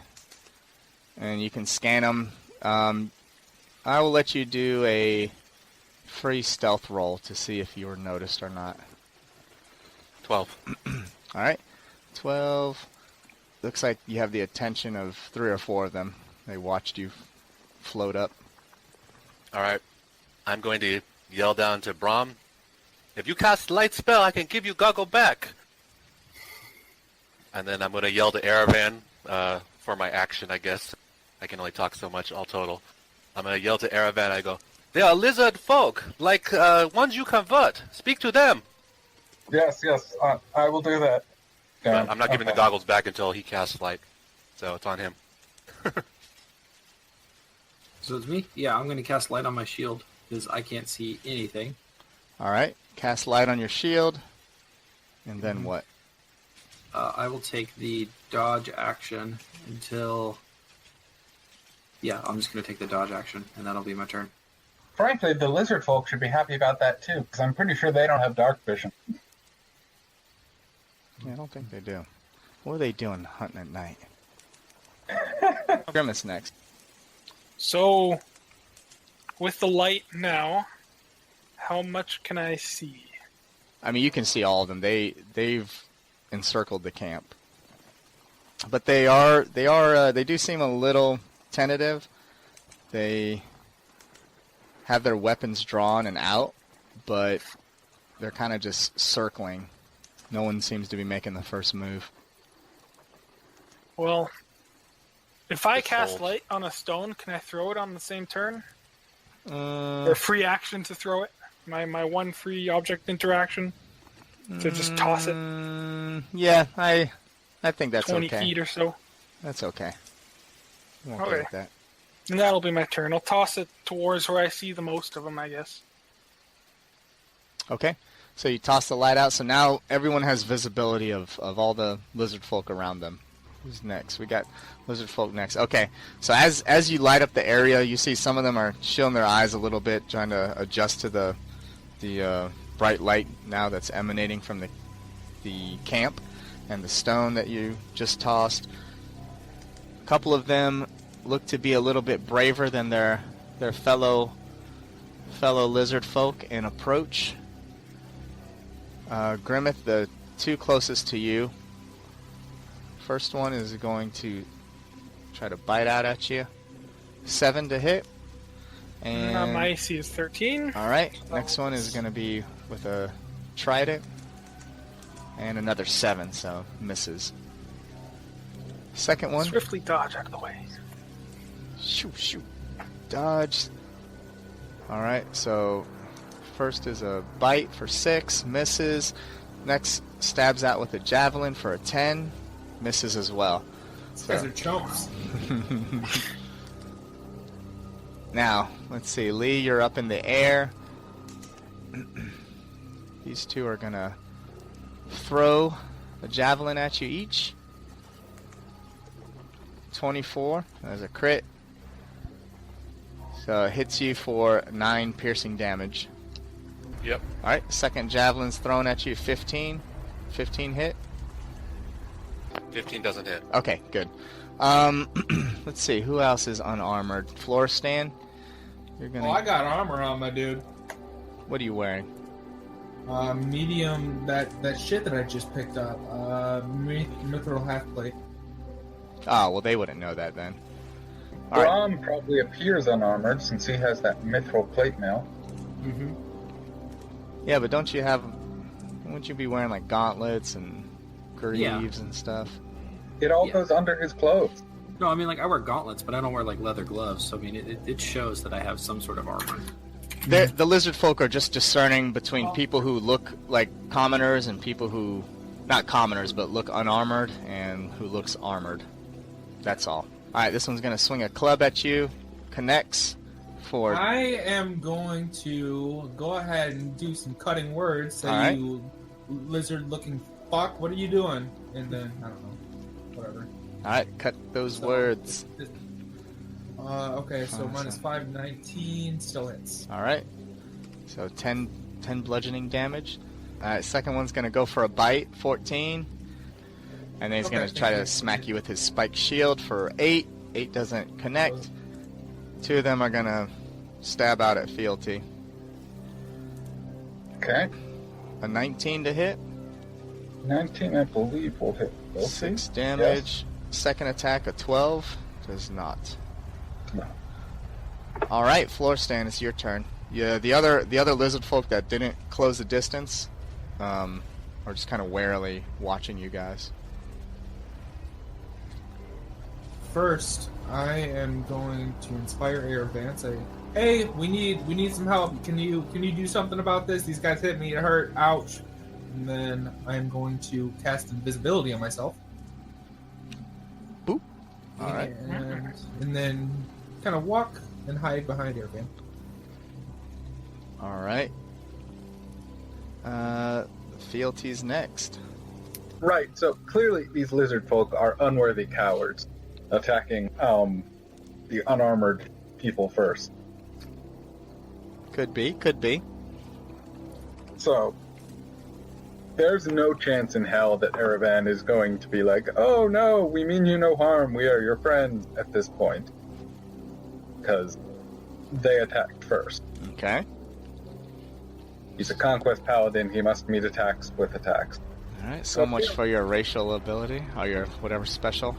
and you can scan them. I will let you do a free stealth roll to see if you were noticed or not. 12. All right, 12. Looks like you have the attention of 3 or 4 of them. They watched you float up. All right. I'm going to yell down to Brom. If you cast light spell, I can give you goggle back. And then I'm going to yell to Aravan for my action, I guess. I can only talk so much all total. I'm going to yell to Aravan. I go, they are lizard folk, like ones you convert. Speak to them. Yes, I will do that. But I'm not giving the goggles back until he casts light. So it's on him. So it's me? Yeah, I'm going to cast light on my shield because I can't see anything. All right, cast light on your shield, and then what? I will take the dodge action until... Yeah, I'm just going to take the dodge action, and that'll be my turn. Frankly, the lizard folk should be happy about that too, because I'm pretty sure they don't have dark vision. Yeah, I don't think they do. What are they doing hunting at night? Grimace next. so with the light now, how much can I see? I mean, you can see all of them. They've encircled the camp, but they do seem a little tentative. They have their weapons drawn and out, but they're kind of just circling. No one seems to be making the first move. Well, if I Just cast hold. light on a stone, can I throw it on the same turn? Uh, Or free action to throw it? My one free object interaction? To just toss it yeah, I think that's 20 okay. feet or so? That's okay. I'm okay Okay. with that. And that'll be my turn. I'll toss it towards where I see the most of them, I guess. Okay. So you toss the light out. So now everyone has visibility of all the lizard folk around them. Who's next? We got lizard folk next. Okay. So as you light up the area, you see some of them are shielding their eyes a little bit, trying to adjust to the bright light now that's emanating from the camp and the stone that you just tossed. A couple of them look to be a little bit braver than their fellow lizard folk and approach. Grimmeth, the 2 closest to you. First one is going to try to bite out at you. 7 to hit. And My AC is 13. all right, next one is going to be with a trident. And another 7, so misses. Second one. Swiftly dodge out of the way. Shoot. Dodge. Alright, so first is a bite for 6, misses. Next stabs out with a javelin for a 10, misses as well. These guys are chumps. Now, let's see. Lee, you're up in the air. These 2 are going to throw a javelin at you each. 24. That's a crit. So it hits you for 9 piercing damage. Yep. Alright, second javelin's thrown at you. 15. 15 hit. 15 doesn't hit. Okay, good. Let's see. Who else is unarmored? Floristan? You're gonna... Oh, I got armor on my dude. What are you wearing? Medium, that shit that I just picked up. Mithril half-plate. Ah, well, they wouldn't know that then. All right. Braum probably appears unarmored since he has that mithril plate mail. Mm-hmm. Yeah, but wouldn't you be wearing like gauntlets and greaves and stuff? It all goes under his clothes. No, I mean, like, I wear gauntlets, but I don't wear, like, leather gloves, so, I mean, it shows that I have some sort of armor. The lizard folk are just discerning between people who look like commoners and people who, not commoners, but look unarmored, and who looks armored. That's all. Alright, this one's going to swing a club at you. Connects for... I am going to go ahead and do some cutting words. Say, Alright. you lizard-looking fuck, what are you doing? And then, I don't know, whatever. Alright, cut those words. Okay, so minus 5, 19, still hits. Alright. So 10 bludgeoning damage. Alright, second one's going to go for a bite, 14. And then he's going to try to smack you with his spiked shield for 8. 8 doesn't connect. 2 of them are going to stab out at fealty. Okay. A 19 to hit. 19, I believe, will hit. 6 damage. Second attack, a 12. Does not. No. Alright, Floorstan, it's your turn. Yeah, the other lizard folk that didn't close the distance are just kind of warily watching you guys. First, I am going to inspire Aravan. Say, hey, we need some help. Can you do something about this? These guys hit me. It hurt. Ouch. And then I am going to cast invisibility on myself. Boop. All right. And then kind of walk and hide behind Aravan. All right. Fealty's next. Right, so clearly these lizard folk are unworthy cowards, attacking the unarmored people first. Could be. So, there's no chance in hell that Aravan is going to be like, oh no, we mean you no harm, we are your friends at this point. Because they attacked first. Okay. He's a conquest paladin, he must meet attacks with attacks. Alright, so much for your racial ability, or your whatever special.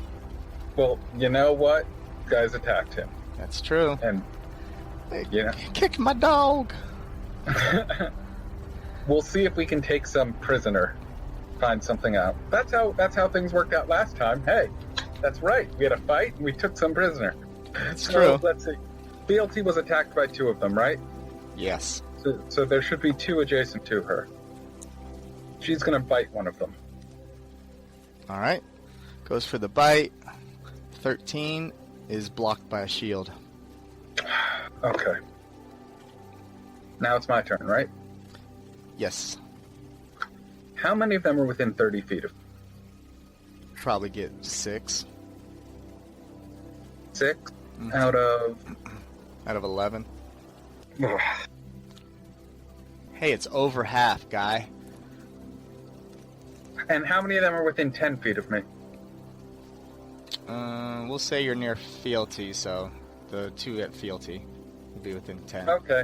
Well, you know what? Guys attacked him. That's true. And, you know. Kick my dog! We'll see if we can take some prisoner. Find something out. That's how things worked out last time. Hey, that's right. We had a fight and we took some prisoner. That's So, true. let's see. BLT was attacked by 2 of them, right? Yes. So there should be 2 adjacent to her. She's gonna bite one of them. Alright. Goes for the bite. 13 is blocked by a shield. Okay. Now it's my turn, right? Yes. How many of them are within 30 feet of me? Probably get 6. 6 Mhm. out of... Out of 11. Ugh. Hey, it's over half, guy. And how many of them are within 10 feet of me? We'll say you're near fealty, so the 2 at fealty will be within 10. Okay.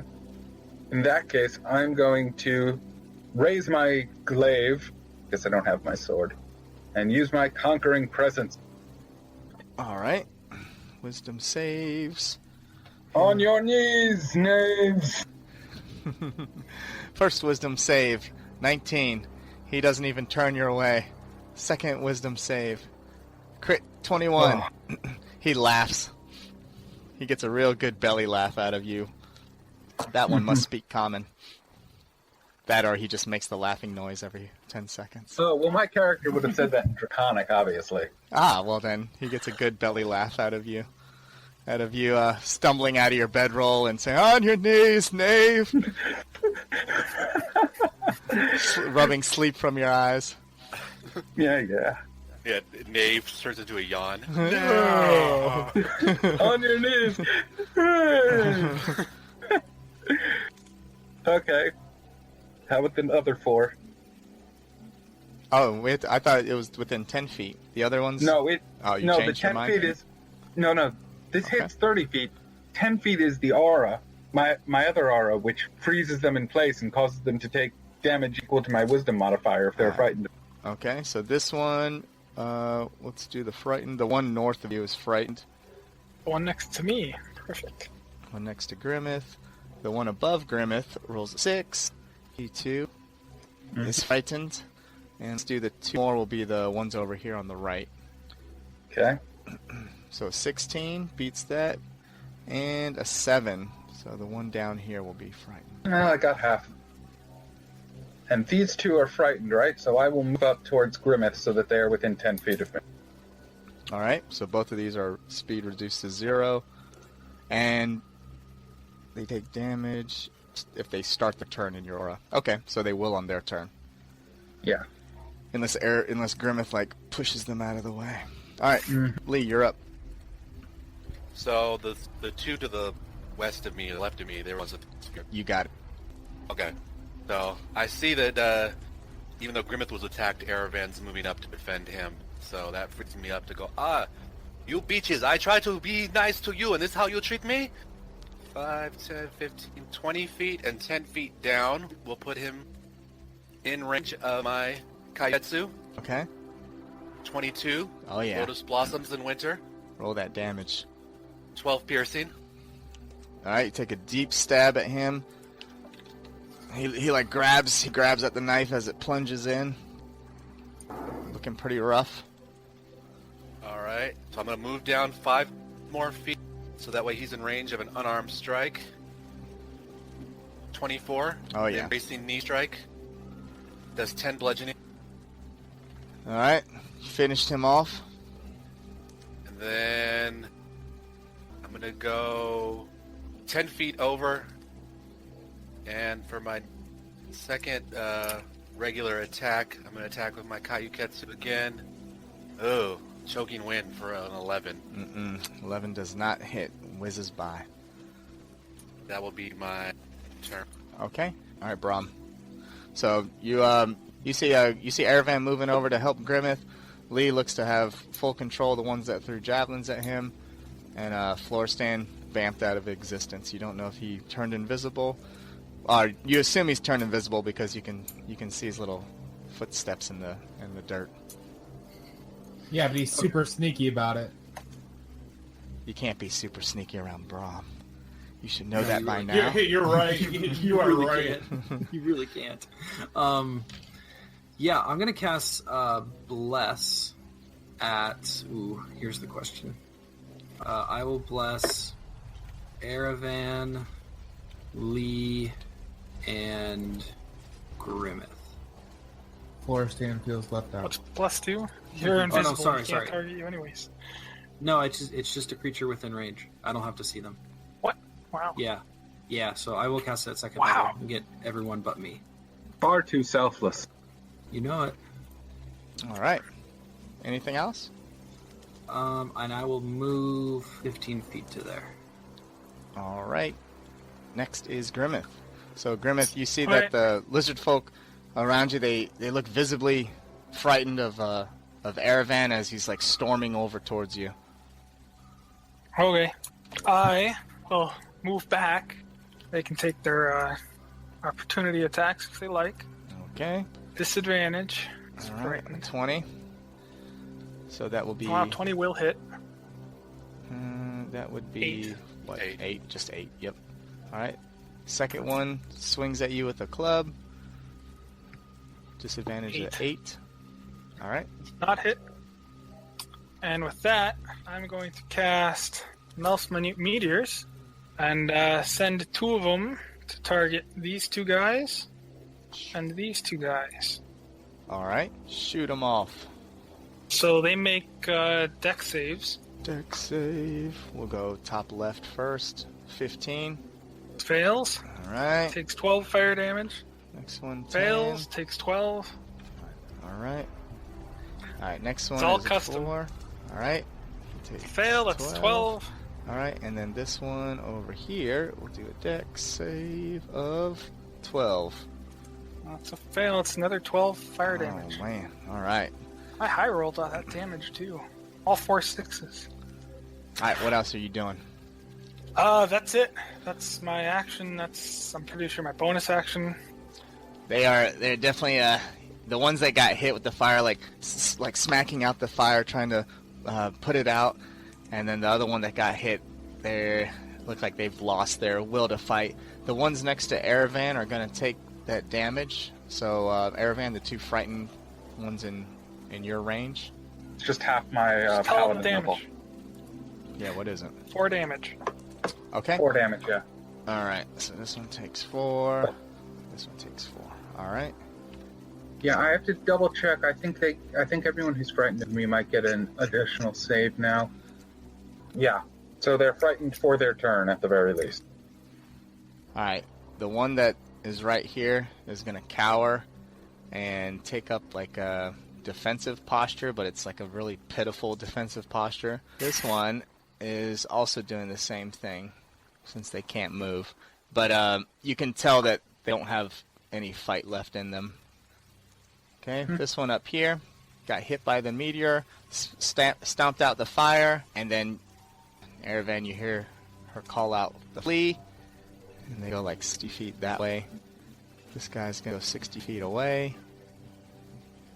In that case, I'm going to raise my glaive, because I don't have my sword, and use my conquering presence. Alright. Wisdom saves. On your knees, knaves! First wisdom save. 19. He doesn't even turn your way. Second wisdom save. Crit 21. Oh. He laughs. He gets a real good belly laugh out of you. That one must speak common. That or he just makes the laughing noise every 10 seconds. Oh, well, my character would have said that in Draconic, obviously. Ah, well then, he gets a good belly laugh out of you. Out of you stumbling out of your bedroll and saying, on your knees, knave! Rubbing sleep from your eyes. Yeah. Yeah, knave turns into a yawn. No! On your knees! Okay. How about the other 4? Oh, wait, I thought it was within 10 feet. The other ones? No, Oh, you no, the changed your 10 mind? feet is... No. This Okay. hits 30 feet. 10 feet is the aura. My other aura, which freezes them in place and causes them to take damage equal to my wisdom modifier if they're frightened. Okay, so this one, let's do the frightened. The one north of you is frightened. The one next to me. Perfect. One next to Grimmeth. The one above Grimmeth rolls a 6. He2 is frightened. And let's do the 2 more will be the ones over here on the right. Okay. So 16 beats that. And a 7. So the one down here will be frightened. Well, I got half. And these two are frightened, right? So I will move up towards Grimmeth so that they are within 10 feet of me. Alright, so both of these are speed reduced to 0. And they take damage if they start the turn in your aura. Okay, so they will on their turn. Yeah. Unless Grimmeth, like, pushes them out of the way. Alright, Lee, you're up. So the two to the west of me, left of me, there was a... You got it. Okay. So I see that even though Grimmeth was attacked, Aravan's moving up to defend him. So that frees me up to go, you beaches, I try to be nice to you, and this is how you treat me? 5, 10, 15, 20 feet, and 10 feet down. We'll put him in range of my Kaietsu. Okay. 22. Oh, yeah. Lotus Blossoms in winter. Roll that damage. 12 piercing. Alright, you take a deep stab at him. He like grabs at the knife as it plunges in. Looking pretty rough. Alright, so I'm going to move down 5 more feet, so that way he's in range of an unarmed strike. 24. Oh, yeah. Embracing knee strike. Does 10 bludgeoning. Alright, finished him off. And then I'm going to go 10 feet over. And for my second regular attack, I'm going to attack with my Kayuketsu again. Oh, choking wind for an 11. 11 does not hit. Whizzes by. That will be my turn. Okay. All right, Brahm. So you see Aravan moving over to help Grimmeth. Lee looks to have full control of the ones that threw javelins at him, and Florestan vamped out of existence. You don't know if he turned invisible. You assume he's turned invisible because you can see his little footsteps in the dirt. Yeah, but he's super sneaky about it. You can't be super sneaky around Brahm. You should know that by now. You're right. You are right. You really can't. Yeah, I'm gonna cast Bless at. Ooh, here's the question. I will bless Aravan, Lee, and Grimmeth. Florestan feels left out. What's +2? You're invisible. Oh, no, sorry, we can't sorry. target you anyways. No, it's just a creature within range. I don't have to see them. What? Wow. Yeah. So I will cast that second Wow. level and get everyone but me. Far too selfless. You know it. All right. Anything else? And I will move 15 feet to there. All right. Next is Grimmeth. So Grimmeth, you see All that right. the lizard folk around you, they look visibly frightened of Aravan as he's like storming over towards you. Okay. I will move back. They can take their opportunity attacks if they like. Okay. Disadvantage. All right. 20. So that will be. Wow, 20 will hit. That would be 8. what? 8. 8. Just 8. Yep. All right. Second one swings at you with a club. Disadvantage at 8. All right. Not hit. And with that, I'm going to cast Mel's Meteors and send 2 of them to target these 2 guys and these 2 guys. All right. Shoot them off. So they make deck saves. Deck save. We'll go top left first. 15. Fails. All right. Takes 12 fire damage. Next one. 10. Fails. Takes 12. All right. All right. Next one It's all is a custom. 4. All right. Take Fail. That's 12. All right. And then this one over here, we'll do a deck save of 12. That's a fail. It's another 12 fire damage. Oh man. All right. I high rolled all that damage too. All 4 6s. All right. What else are you doing? That's it. That's my action. I'm pretty sure my bonus action. They're definitely the ones that got hit with the fire, like smacking out the fire, trying to put it out, and then the other one that got hit, they look like they've lost their will to fight. The ones next to Aravan are going to take that damage. So Aravan, the 2 frightened ones in your range. It's just half my Just tell him paladin the level. damage. Yeah, what is it? 4 damage. Okay. 4 damage, yeah. All right. So this one takes 4. This one takes 4. All right. Yeah, I have to double check. I think everyone who's frightened of me might get an additional save now. Yeah. So they're frightened for their turn at the very least. All right. The one that is right here is going to cower and take up like a defensive posture, but it's like a really pitiful defensive posture. This one is also doing the same thing since they can't move. But you can tell that they don't have any fight left in them. Okay, this one up here got hit by the meteor, stomped out the fire, and then Aravan, you hear her call out the flee, and they go like 60 feet that way. This guy's gonna go 60 feet away.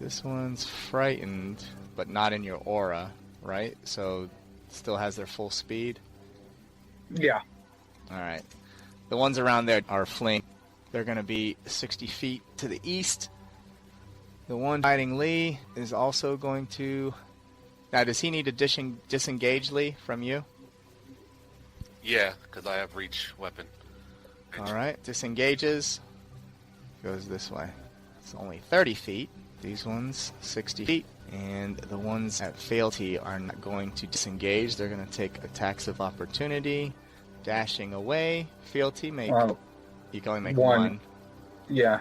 This one's frightened, but not in your aura, right? So still has their full speed. Yeah. Alright. The ones around there are fleeing. They're gonna be 60 feet to the east. The one fighting Lee is also going to... Now, does he need to disengage Lee from you? Yeah, because I have reach weapon. Alright, disengages. Goes this way. It's only 30 feet. These ones, 60 feet. And the ones at fealty are not going to disengage. They're going to take attacks of opportunity. Dashing away. Fealty, make... you can only make one. Yeah.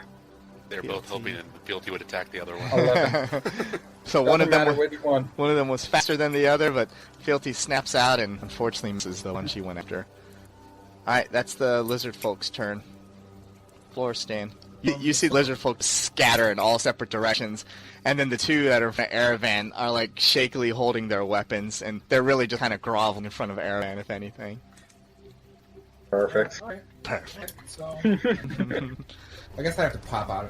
They're both hoping that Fealty would attack the other one. 11. So one of them Doesn't matter which one. One of them was faster than the other, but Fealty snaps out and unfortunately misses the one she went after. Alright, that's the lizard folk's turn. Floor stand. You see lizard folk scatter in all separate directions, and then the 2 that are from Aravan are like shakily holding their weapons, and they're really just kind of groveling in front of Aravan, if anything. Perfect. Alright. Perfect. So, I guess I have to pop out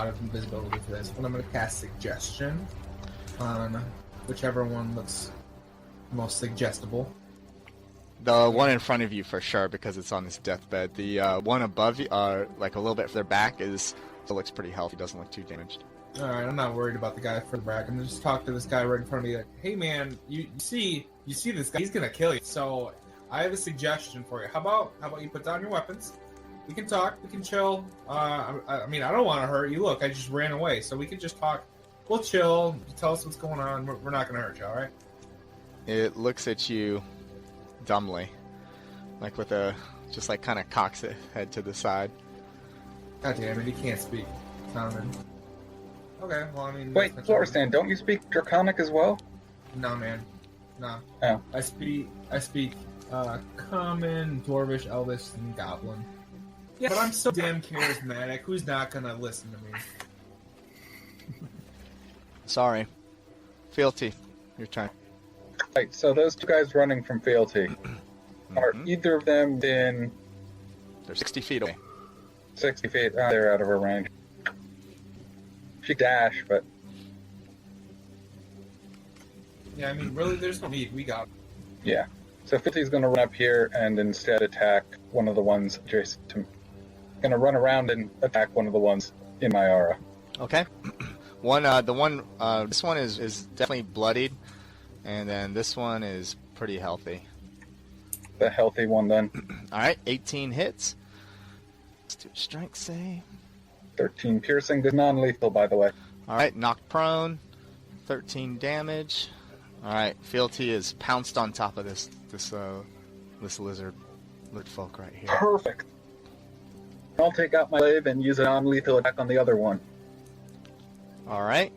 of invisibility for this, but I'm going to cast Suggestion on whichever one looks most suggestible. The one in front of you for sure, because it's on his deathbed. The one above you, like a little bit further back, still looks pretty healthy. Doesn't look too damaged. Alright, I'm not worried about the guy further back. I'm going to just talk to this guy right in front of me like, hey man, you see this guy, he's going to kill you. So, I have a suggestion for you. How about you put down your weapons? We can talk. We can chill. I mean, I don't want to hurt you. Look, I just ran away, so we can just talk. We'll chill. You tell us what's going on. We're not going to hurt you, all right? It looks at you dumbly, like with just like kind of cocks its head to the side. God damn it, he can't speak common. Okay, well, I mean... Wait, Floristan, don't you speak Draconic as well? No, man. No. Oh. I speak Common, Dwarvish, Elvish, and Goblin. Yeah, but I'm so damn charismatic. Who's not gonna listen to me? Sorry. Fealty, your turn. Right, so those 2 guys running from Fealty, are either of them within They're 60 feet away. 60 feet? Oh, they're out of her range. She dash, but... Yeah, I mean, really, there's no need. We got... Yeah. So Fealty's gonna run up here and instead attack one of the ones adjacent to me. Gonna run around and attack one of the ones in my aura. Okay. This one is definitely bloodied, and then this one is pretty healthy. The healthy one then. Alright, 18 hits. Let's do a strength save. 13 piercing. This is non-lethal, by the way. Alright, knocked prone. 13 damage. Alright, Fealty is pounced on top of this lizard folk right here. Perfect. I'll take out my glaive and use a non-lethal attack on the other one. Alright.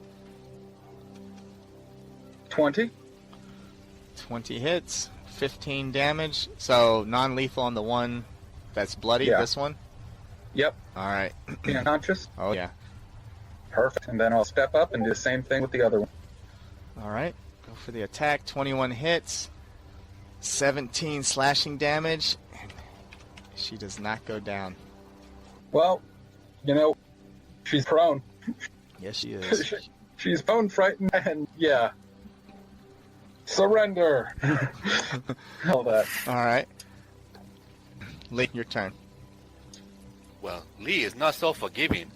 20. 20 hits. 15 damage. So, non-lethal on the one that's bloody, Yeah. this one? Yep. Alright. Unconscious. Oh, yeah. Perfect. And then I'll step up and do the same thing with the other one. Alright. Go for the attack. 21 hits. 17 slashing damage. And she does not go down. Well, you know, She's prone. Yes, she is. She's prone, frightened, and yeah. Surrender! All that. Alright. Lee, your turn. Well, Lee is not so forgiving.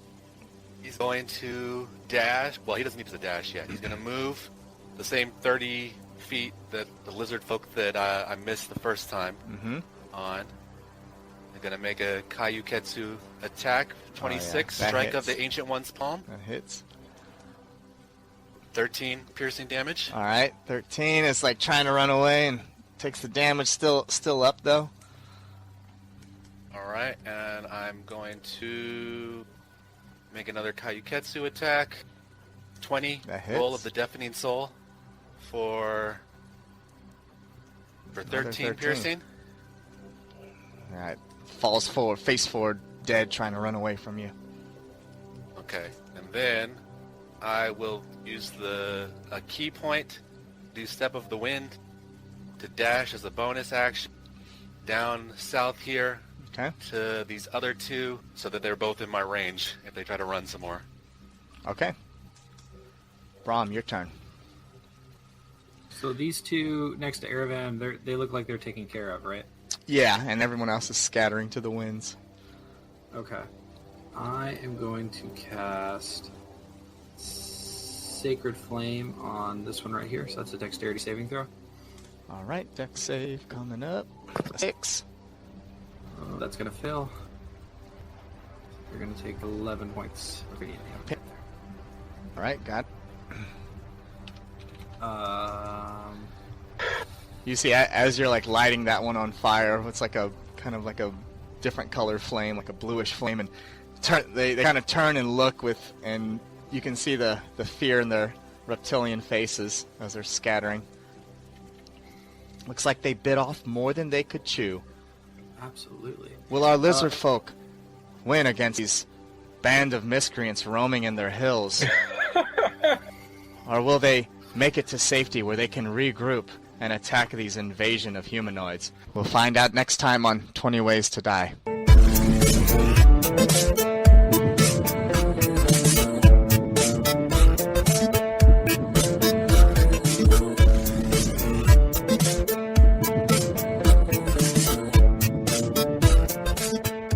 He's going to dash. Well, he doesn't need to dash yet. He's going to move the same 30 feet that the lizard folk that I missed the first time on. They're going to make a Kaiyuketsu attack. 26, That strike hits. of the Ancient One's palm. That hits. 13 piercing damage. Alright, 13 is like trying to run away and takes the damage, still up though. Alright, and I'm going to make another Kaiyuketsu attack. 20, That hits. roll of the Deafening Soul for 13 piercing. Alright, falls forward, face forward, dead, trying to run away from you. Okay, and then I will use a key point, do Step of the Wind, to dash as a bonus action down south here Okay. to these other two, so that they're both in my range if they try to run some more. Okay. Brahm, your turn. So these two next to Aravan, they look like they're taken care of, right? Yeah, and everyone else is scattering to the winds. Okay. I am going to cast Sacred Flame on this one right here, so that's a dexterity saving throw. Alright, dex save coming up. 6. That's going to fail. You're going to take 11 points of radiant damage. Alright, got there. You see, as you're like lighting that one on fire, it's like a kind of like a different color flame, like a bluish flame, and they kind of turn and look and you can see the fear in their reptilian faces as they're scattering. Looks like they bit off more than they could chew. Absolutely. Will our lizard folk win against these band of miscreants roaming in their hills? Or will they make it to safety where they can regroup and attack these invasion of humanoids? We'll find out next time on 20 Ways to Die.